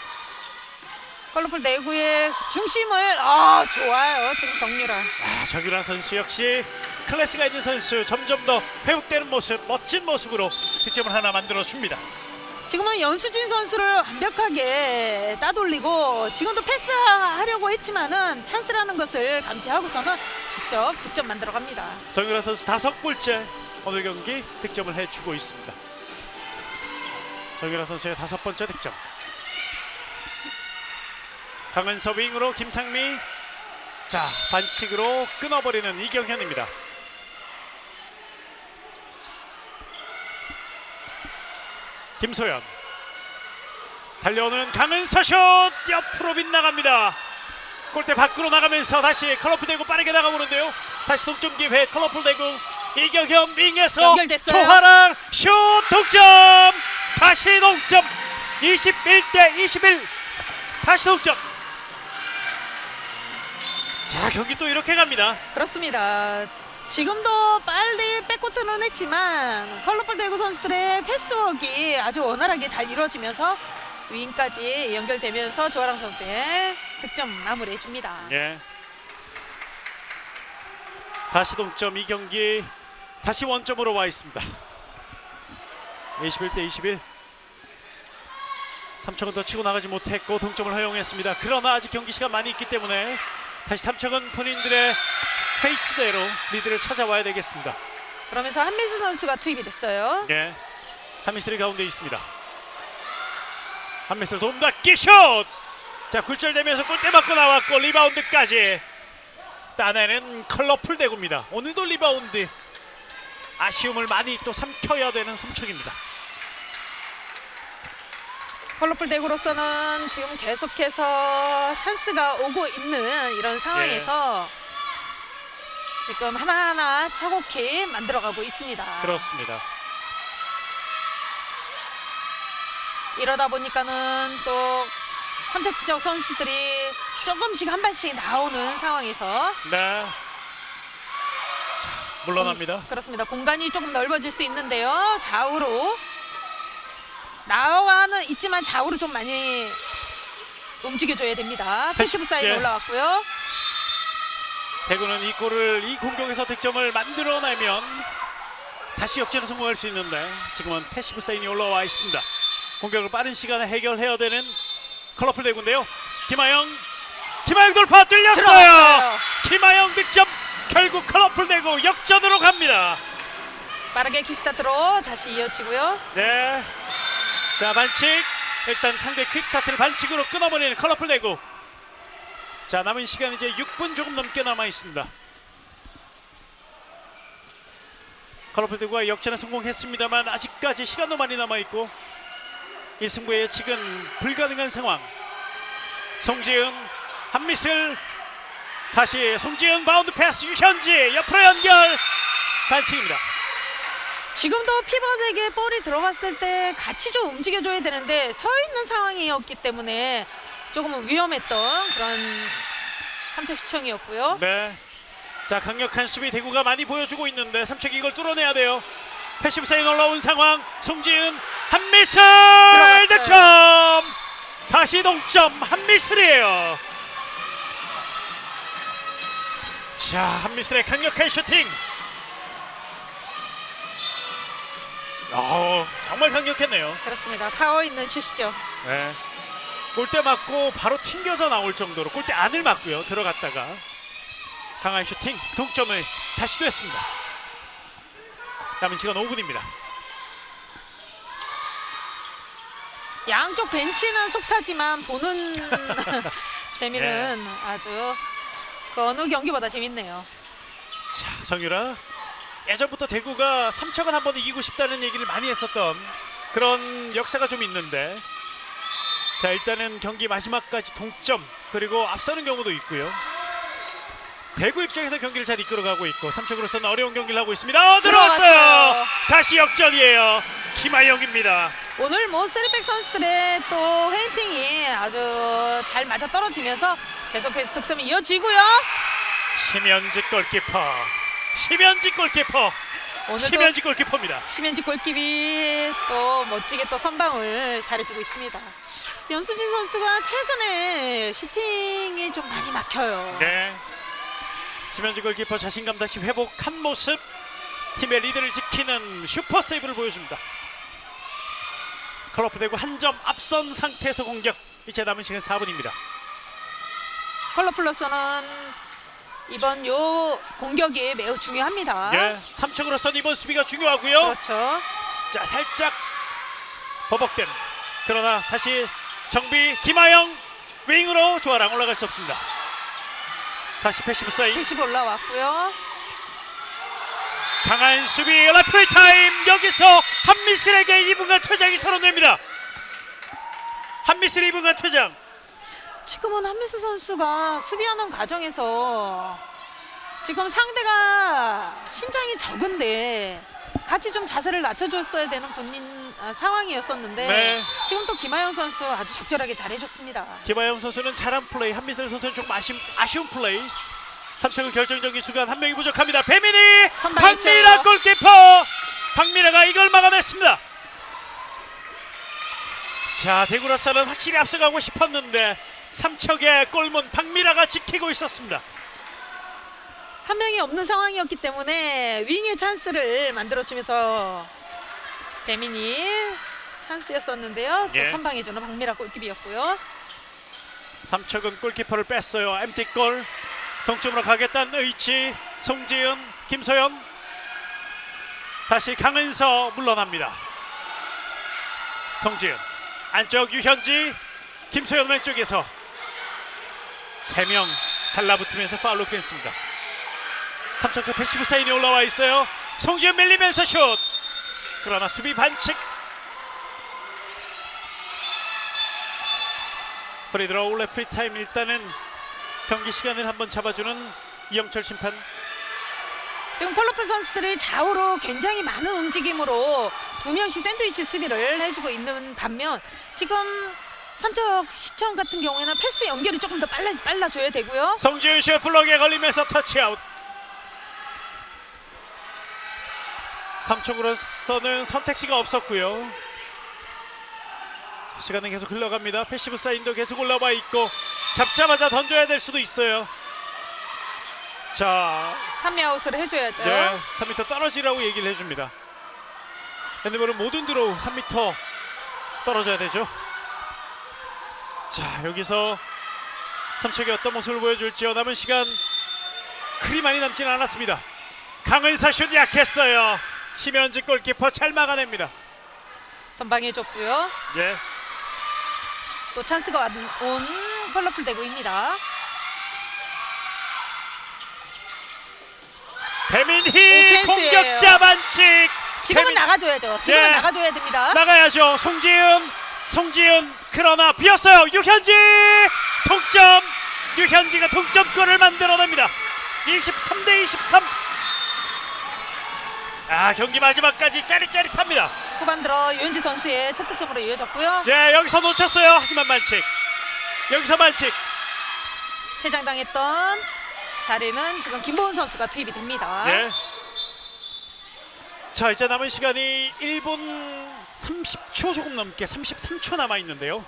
B: 컬러풀 대구의 중심을 좋아요. 지금 정유라.
A: 정유라 선수 역시 클래스가 있는 선수. 점점 더 회복되는 모습, 멋진 모습으로 득점을 하나 만들어줍니다.
B: 지금은 연수진 선수를 완벽하게 따돌리고 지금도 패스하려고 했지만은 찬스라는 것을 감지하고서는 직접 득점 만들어 갑니다.
A: 정유라 선수 5골째 오늘 경기 득점을 해주고 있습니다. 정유라 선수의 5번째 득점. 강한 서빙으로 김상미. 자, 반칙으로 끊어버리는 이경현입니다. 김소연 달려오는 강은서 슛 옆으로 빗나갑니다. 골대 밖으로 나가면서 다시 컬러풀 대구 빠르게 나가보는데요. 다시 동점 기회 컬러풀 대구. 이경현 윙에서
B: 연결됐어요.
A: 조하랑 슛 동점. 다시 동점. 21대 21. 다시 동점. 자, 경기 또 이렇게 갑니다.
B: 그렇습니다. 지금도 빨리 백코트는 했지만 컬러풀 대구 선수들의 패스워크가 아주 원활하게 잘 이루어지면서 윙까지 연결되면서 조아랑 선수의 득점 마무리해 줍니다.
A: 예. 다시 동점. 이 경기 다시 원점으로 와 있습니다. 21대 21. 삼척은 더 치고 나가지 못했고 동점을 허용했습니다. 그러나 아직 경기 시간 많이 있기 때문에 다시 삼척은 본인들의 페이스대로 리드를 찾아와야 되겠습니다.
B: 그러면서 한민수 선수가 투입이 됐어요.
A: 예. 한미슬이 가운데 있습니다. 한미슬 돔닫기 슛! 자, 굴절되면서 골대 맞고 나왔고 리바운드까지 따내는 컬러풀 대구입니다. 오늘도 리바운드 아쉬움을 많이 또 삼켜야 되는 삼척입니다.
B: 컬러풀 대구로서는 지금 계속해서 찬스가 오고 있는 이런 상황에서 지금 하나하나 차곡히 만들어가고 있습니다.
A: 그렇습니다.
B: 이러다 보니까는 또 삼척시청 선수들이 조금씩 한 발씩 나오는 상황에서
A: 네. 자, 물러납니다.
B: 그렇습니다. 공간이 조금 넓어질 수 있는데요. 좌우로 나와는 있지만 좌우로 좀 많이 움직여줘야 됩니다. 패시브 사이드
A: 예.
B: 올라왔고요.
A: 대구는 이 공격에서 득점을 만들어내면 다시 역전에 성공할 수 있는데 지금은 패시브 사인이 올라와 있습니다. 공격을 빠른 시간에 해결해야 되는 컬러풀 대구인데요. 김하영 돌파 뚫렸어요.
B: 들어갔어요.
A: 김하영 득점. 결국 컬러풀 대구 역전으로 갑니다.
B: 빠르게 킥스타트로 다시 이어지고요.
A: 네. 자, 반칙. 일단 상대 퀵스타트를 반칙으로 끊어버리는 컬러풀 대구. 자, 남은 시간 이제 6분 조금 넘게 남아 있습니다. 컬러풀 대구가 역전에 성공했습니다만 아직까지 시간도 많이 남아 있고 이 승부의 예측은 불가능한 상황. 송지은 한 미슬. 다시 송지은 바운드 패스 유현지 옆으로 연결. 반칙입니다.
B: 지금도 피벗에게 볼이 들어갔을 때 같이 좀 움직여줘야 되는데 서 있는 상황이었기 때문에 조금은 위험했던 그런 3차 시청이었고요.
A: 네. 자, 강력한 수비 대구가 많이 보여주고 있는데 3척이 이걸 뚫어내야 돼요. 패시브 사인 올라온 상황. 송지은 한미슬
B: 들어갔어요.
A: 득점. 다시 동점. 한미슬이에요. 자, 한미슬의 강력한 슈팅. 정말 강력했네요.
B: 그렇습니다. 파워 있는 슛이죠.
A: 네. 골대 맞고 바로 튕겨져 나올 정도로 골대 안을 맞고요. 들어갔다가 강한 슈팅. 동점을 다시 도했습니다. 남은 시간 5분입니다.
B: 양쪽 벤치는 속타지만 보는 재미는 아주 그 어느 경기보다 재밌네요.
A: 자, 정유라. 예전부터 대구가 3척은 한번 이기고 싶다는 얘기를 많이 했었던 그런 역사가 좀 있는데, 자, 일단은 경기 마지막까지 동점 그리고 앞서는 경우도 있고요. 대구 입장에서 경기를 잘 이끌어가고 있고 3척으로서는 어려운 경기를 하고 있습니다. 들어왔어요.
B: 들어갔어요.
A: 다시 역전이에요. 김하영입니다.
B: 오늘 뭐 쓰리백 선수들의 또 헤이팅이 아주 잘 맞아 떨어지면서 계속해서 득점이 이어지고요.
A: 심현지 골키퍼.
B: 오늘도
A: 심현지 골키퍼입니다.
B: 심현지 골키비 또 멋지게 또 선방을 잘해주고 있습니다. 연수진 선수가 최근에 슈팅이 좀 많이 막혀요.
A: 네. 심현지 골키퍼 자신감 다시 회복한 모습. 팀의 리드를 지키는 슈퍼 세이브를 보여줍니다. 컬러풀 대구 한 점 앞선 상태에서 공격. 이제 남은 시간 4분입니다.
B: 컬러플러스는 이번 요 공격이 매우 중요합니다.
A: 네. 3척으로서는 이번 수비가 중요하고요.
B: 그렇죠.
A: 자, 살짝 버벅된. 그러나 다시 정비. 김하영 윙으로 조아랑 올라갈 수 없습니다. 다시 패시브 사인.
B: 패시브 올라왔고요.
A: 강한 수비. 라플 타임. 여기서 한미슬에게 2분간 퇴장이 선언됩니다. 한미슬 2분간 퇴장.
B: 지금은 한미스 선수가 수비하는 과정에서 지금 상대가 신장이 적은데 같이 좀 자세를 낮춰줬어야 되는 상황이었었는데
A: 네.
B: 지금 또 김하영 선수 아주 적절하게 잘해줬습니다.
A: 김하영 선수는 잘한 플레이, 한미슬 선수는 조금 아쉬운 플레이. 3척은 결정적인 순간 한 명이 부족합니다. 배민이
B: 선방했죠.
A: 박미라 골키퍼. 박미라가 이걸 막아냈습니다. 자, 대구로서는 확실히 앞서가고 싶었는데 3척의 골문 박미라가 지키고 있었습니다.
B: 한 명이 없는 상황이었기 때문에 윙의 찬스를 만들어주면서 배민이 찬스였었는데요. 또
A: 예.
B: 선방해주는 박미라 골키비였고요.
A: 3척은 골키퍼를 뺐어요. 엠티골. 동점으로 가겠다는 의지. 송지은, 김소연. 다시 강은서 물러납니다. 송지은 안쪽 유현지, 김소연 왼쪽에서 3명 달라붙으면서 파울로 깼습니다. 3척 패시브 사인이 올라와 있어요. 송지은 밀리면서 슛. 그러나 수비 반칙. 프리드로우 레프리 타임. 일단은 경기 시간을 한번 잡아주는 이영철 심판.
B: 지금 컬러풀 선수들이 좌우로 굉장히 많은 움직임으로 두 명씩 샌드위치 수비를 해주고 있는 반면 지금 3척 시청 같은 경우에는 패스 연결이 조금 더 빨라져야 되고요.
A: 송지은 슛 블럭에 걸리면서 터치아웃. 3척으로서는 선택지가 없었고요. 시간은 계속 흘러갑니다. 패시브 사인도 계속 올라와 있고 잡자마자 던져야 될 수도 있어요. 자,
B: 3미아웃을 해줘야죠.
A: 네, 3m 떨어지라고 얘기를 해줍니다. 핸드볼은 모든 드로우 3m 떨어져야 되죠. 자, 여기서 삼척이 어떤 모습을 보여줄지요. 남은 시간 그리 많이 남지는 않았습니다. 강은서 슛 약했어요. 심현지 골키퍼 잘 막아냅니다.
B: 선방해줬고요.
A: 네.
B: 또 찬스가 온 컬러풀 대구입니다.
A: 배민희
B: 오펜스예요.
A: 공격자 반칙.
B: 지금은
A: 배민-
B: 나가줘야죠. 지금은
A: 네.
B: 나가줘야 됩니다.
A: 나가야죠. 송지은 그러나 비었어요. 유현지 동점. 유현지가 동점골을 만들어냅니다. 23대 23. 경기 마지막까지 짜릿짜릿합니다.
B: 후반 들어 유현지 선수의 첫 득점으로 이어졌고요.
A: 예, 여기서 놓쳤어요. 하지만 반칙. 여기서 반칙.
B: 퇴장당했던 자리는 지금 김보은 선수가 투입이 됩니다.
A: 예. 자, 이제 남은 시간이 1분 30초 조금 넘게 33초 남아 있는데요.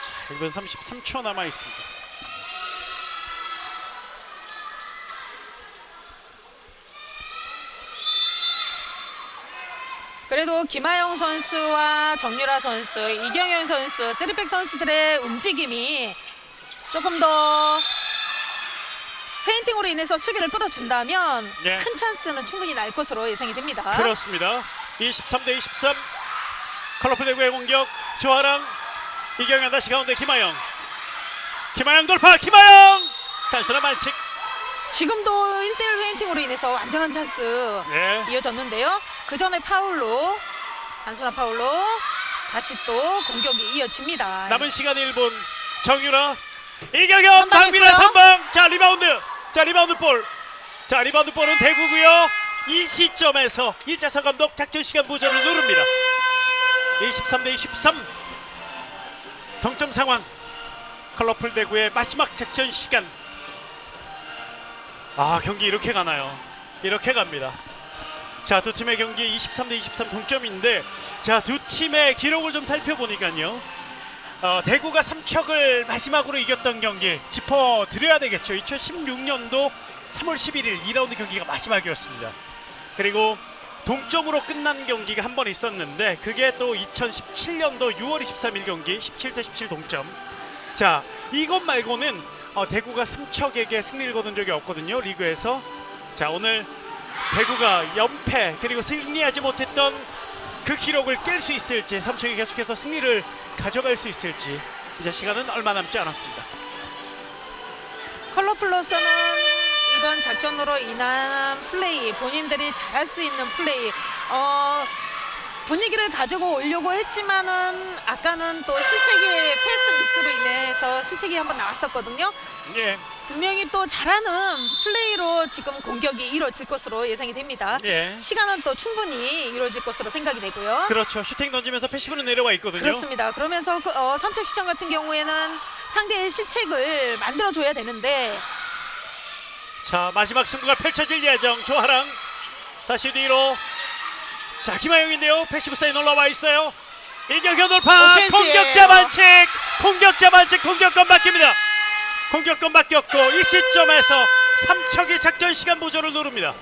A: 자, 1분 33초 남아 있습니다.
B: 그래도 김하영 선수와 정유라 선수, 이경현 선수, 쓰리백 선수들의 움직임이 조금 더 페인팅으로 인해서 수비를 뚫어준다면
A: 네.
B: 큰 찬스는 충분히 날 것으로 예상이 됩니다.
A: 그렇습니다. 23대 23. 컬러풀 대구의 공격. 조아랑, 이경현 다시 가운데 김하영. 김하영 돌파. 김하영 단순한 반칙.
B: 지금도 1대1 페인팅으로 인해서 완전한 찬스
A: 네.
B: 이어졌는데요. 그 전에 파울로, 단순한 파울로 다시 또 공격이 이어집니다.
A: 남은 시간 1분. 정유라, 이경현,
B: 선방했고요.
A: 박민아 선방. 자, 리바운드. 자, 리바운드 볼. 자, 리바운드 볼은 대구고요. 이 시점에서 이재성 감독 작전 시간 부전을 누릅니다. 23대 23. 동점 상황. 컬러풀 대구의 마지막 작전 시간. 경기 이렇게 가나요? 이렇게 갑니다. 자, 두 팀의 경기 23대 23 동점인데, 자, 두 팀의 기록을 좀 살펴보니까요. 대구가 삼척을 마지막으로 이겼던 경기 짚어드려야 되겠죠. 2016년도 3월 11일 2라운드 경기가 마지막이었습니다. 그리고 동점으로 끝난 경기가 한 번 있었는데, 그게 또 2017년도 6월 23일 경기 17대 17 동점. 자, 이것 말고는 대구가 삼척에게 승리를 거둔 적이 없거든요, 리그에서. 자, 오늘 대구가 연패 그리고 승리하지 못했던 그 기록을 깰 수 있을지, 삼척이 계속해서 승리를 가져갈 수 있을지, 이제 시간은 얼마 남지 않았습니다.
B: 컬러플러스는 이번 작전으로 인한 플레이, 본인들이 잘할 수 있는 플레이, 분위기를 가지고 오려고 했지만은 아까는 또 실책의 패스 미스로 인해서 실책이 한번 나왔었거든요.
A: 예,
B: 분명히 또 잘하는 플레이로 지금 공격이 이루어질 것으로 예상이 됩니다.
A: 예.
B: 시간은 또 충분히 이루어질 것으로 생각이 되고요.
A: 그렇죠. 슈팅 던지면서 패시브는 내려와 있거든요.
B: 그렇습니다. 그러면서 삼척 시청 같은 경우에는 상대의 실책을 만들어줘야 되는데,
A: 자, 마지막 승부가 펼쳐질 예정. 조하랑 다시 뒤로. 자, 김하영인데요. 패시브 사인 올라와 있어요. 이경현 돌파.
B: 오펜스예요.
A: 공격자 반칙. 공격자 반칙. 공격권 바뀝니다. 공격권 바뀌었고, 이 시점에서 삼척이 작전 시간 보조를 누릅니다.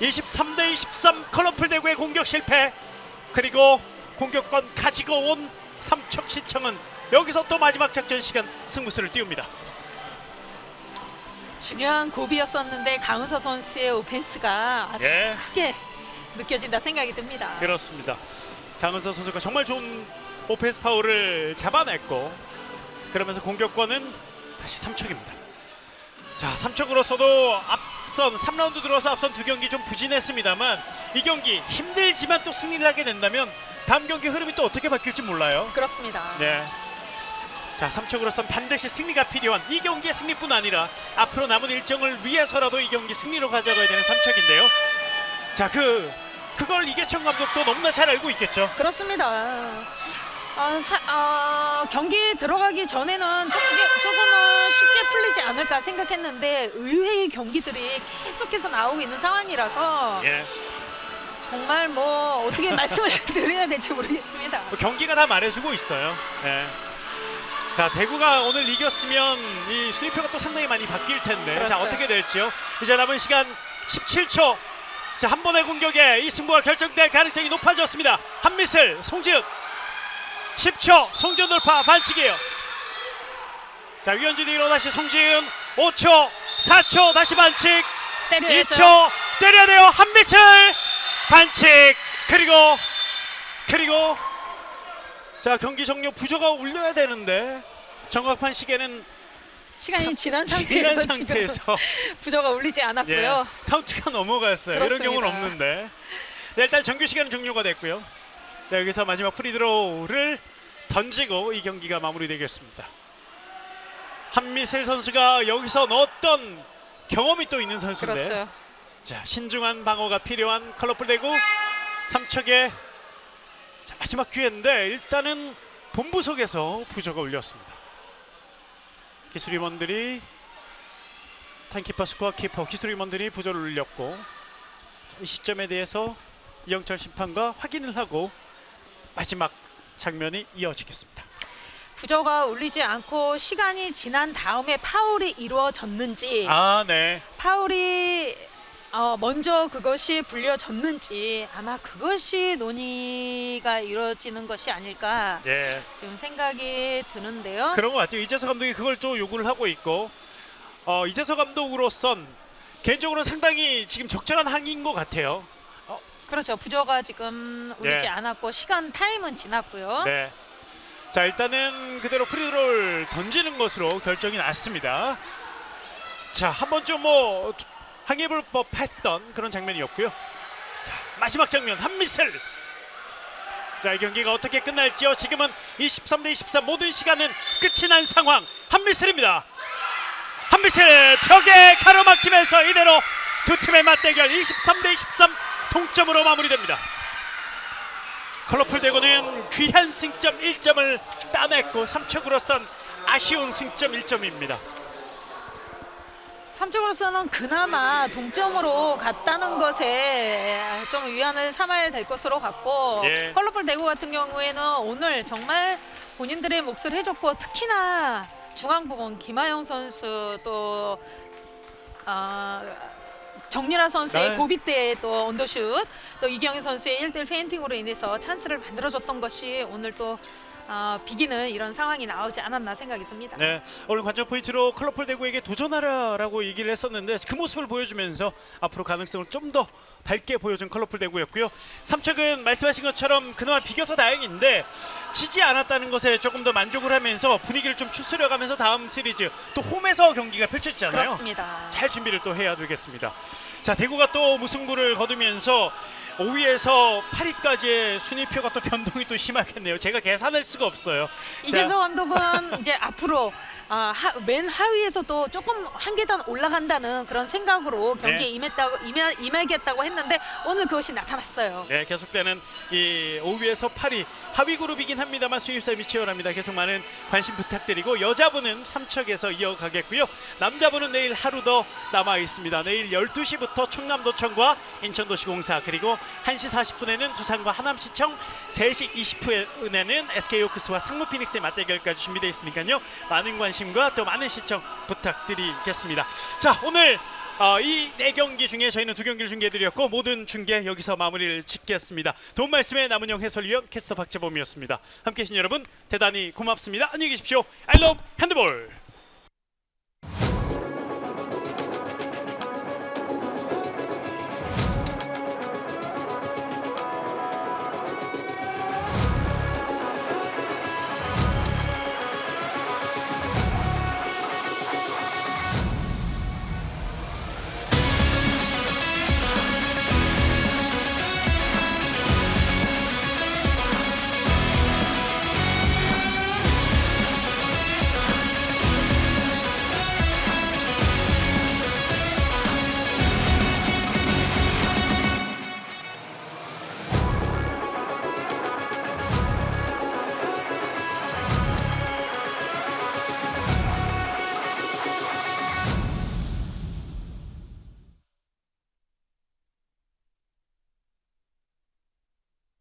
A: 23대 23 컬러풀 대구의 공격 실패. 그리고 공격권 가지고 온 삼척 시청은 여기서 또 마지막 작전 시간 승부수를 띄웁니다.
B: 중요한 고비였었는데 강은서 선수의 오펜스가 아주
A: 예,
B: 크게 느껴진다 생각이 듭니다.
A: 그렇습니다. 장은서 선수가 정말 좋은 오펜스 파울을 잡아냈고, 그러면서 공격권은 다시 삼척입니다. 자, 삼척으로서도 앞선 3라운드 들어서 앞선 두 경기 좀 부진했습니다만, 이 경기 힘들지만 또 승리를 하게 된다면 다음 경기 흐름이 또 어떻게 바뀔지 몰라요.
B: 그렇습니다.
A: 네. 자, 삼척으로선 반드시 승리가 필요한 이 경기의 승리뿐 아니라 앞으로 남은 일정을 위해서라도 이 경기 승리로 가져가야 되는 삼척인데요. 자, 그걸 이계천 감독도 너무나 잘 알고 있겠죠.
B: 그렇습니다. 경기 들어가기 전에는 조금은 쉽게 풀리지 않을까 생각했는데 의외의 경기들이 계속해서 나오고 있는 상황이라서
A: 예.
B: 정말 뭐 어떻게 말씀을 드려야 될지 모르겠습니다.
A: 경기가 다 말해주고 있어요. 예. 자, 대구가 오늘 이겼으면 이 순위표가 또 상당히 많이 바뀔 텐데
B: 그렇죠.
A: 자, 어떻게 될지요. 이제 남은 시간 17초. 자, 한 번의 공격에 이 승부가 결정될 가능성이 높아졌습니다. 한미슬, 송지은 10초, 송지은 돌파 반칙이에요. 자, 유현진 뒤로 다시 송지은 5초, 4초 다시 반칙,
B: 때려야죠.
A: 2초 때려야 돼요. 한미슬 반칙. 그리고 자, 경기 종료 부조가 울려야 되는데 정확한 시계는
B: 시간이 지난
A: 지난
B: 상태에서
A: 상태에서
B: 지금 부저가 울리지 않았고요.
A: 예, 카운트가 넘어갔어요.
B: 그렇습니다.
A: 이런 경우는 없는데 네, 일단 정규 시간은 종료가 됐고요. 네, 여기서 마지막 프리드로우를 던지고 이 경기가 마무리되겠습니다. 한미슬 선수가 여기서 넣었던 경험이 또 있는 선수인데
B: 그렇죠.
A: 자, 신중한 방어가 필요한 컬러풀 대구 삼척의 자, 마지막 기회인데 일단은 본부석에서 부저가 울렸습니다. 기술위원들이 타임키퍼 스코어 키퍼 기술위원들이 부저를 울렸고 이 시점에 대해서 이영철 심판과 확인을 하고 마지막 장면이 이어지겠습니다.
B: 부저가 울리지 않고 시간이 지난 다음에 파울이 이루어졌는지
A: 아, 네.
B: 파울이 먼저 그것이 불려졌는지 아마 그것이 논의가 이루어지는 것이 아닐까
A: 예.
B: 지금 생각이 드는데요.
A: 그런 것 같아요. 이재석 감독이 그걸 또 요구를 하고 있고 이재석 감독으로선 개인적으로는 상당히 지금 적절한 항의인 것 같아요.
B: 그렇죠. 부저가 지금 울리지
A: 예.
B: 않았고 시간 타임은 지났고요.
A: 네. 자, 일단은 그대로 프리드롤 던지는 것으로 결정이 났습니다. 자, 한 번쯤 뭐 항의해볼 법했던 그런 장면이었고요. 자, 마지막 장면 한미슬. 자, 이 경기가 어떻게 끝날지요. 지금은 23대 23 모든 시간은 끝이 난 상황. 한미슬입니다. 한미슬 벽에 가로막히면서 이대로 두 팀의 맞대결 23대 23 동점으로 마무리됩니다. 컬러풀 대구는 귀한 승점 1점을 따냈고 삼척으로선 아쉬운 승점 1점입니다.
B: 삼척으로서는 그나마 동점으로 갔다는 것에 좀 위안을 삼아야 될 것으로 같고
A: 예.
B: 컬러풀 대구 같은 경우에는 오늘 정말 본인들의 몫을 해줬고 특히나 중앙 부분 김하영 선수 또 정미라 선수의
A: 네.
B: 고비 때 또 언더슛 또 이경희 선수의 1대1 페인팅으로 인해서 찬스를 만들어줬던 것이 오늘 또 비기는 이런 상황이 나오지 않았나 생각이 듭니다.
A: 네, 오늘 관전 포인트로 컬러풀 대구에게 도전하라라고 얘기를 했었는데 그 모습을 보여주면서 앞으로 가능성을 좀 더 밝게 보여준 컬러풀 대구였고요. 삼척은 말씀하신 것처럼 그나마 비겨서 다행인데 지지 않았다는 것에 조금 더 만족을 하면서 분위기를 좀 추스려가면서 다음 시리즈 또 홈에서 경기가 펼쳐지잖아요.
B: 그렇습니다.
A: 잘 준비를 또 해야 되겠습니다. 자, 대구가 또 무승부를 거두면서 5위에서 8위까지의 순위표가 또 변동이 또 심하겠네요. 제가 계산할 수가 없어요.
B: 이재석 감독은 이제 앞으로 맨 하위에서도 조금 한 계단 올라간다는 그런 생각으로 경기에
A: 네.
B: 임하겠다고 했는데 오늘 그것이 나타났어요.
A: 네, 계속되는 이 5위에서 8위 하위 그룹이긴 합니다만 수입싸움이 치열합니다. 계속 많은 관심 부탁드리고 여자분은 삼척에서 이어가겠고요. 남자분은 내일 하루 더 남아 있습니다. 내일 12시부터 충남도청과 인천도시공사 그리고 1시 40분에는 두산과 하남시청 3시 20분에는 SK호크스와 상무피닉스의 맞대결까지 준비되어 있으니까요. 많은 관심과 또 많은 시청 부탁드리겠습니다. 자, 오늘 이 4경기 중에 저희는 2경기를 중계해드렸고 모든 중계 여기서 마무리를 짓겠습니다. 도움 말씀에 남은영 해설위원 캐스터 박재범이었습니다. 함께해 주신 여러분 대단히 고맙습니다. 안녕히 계십시오. I love 핸드볼.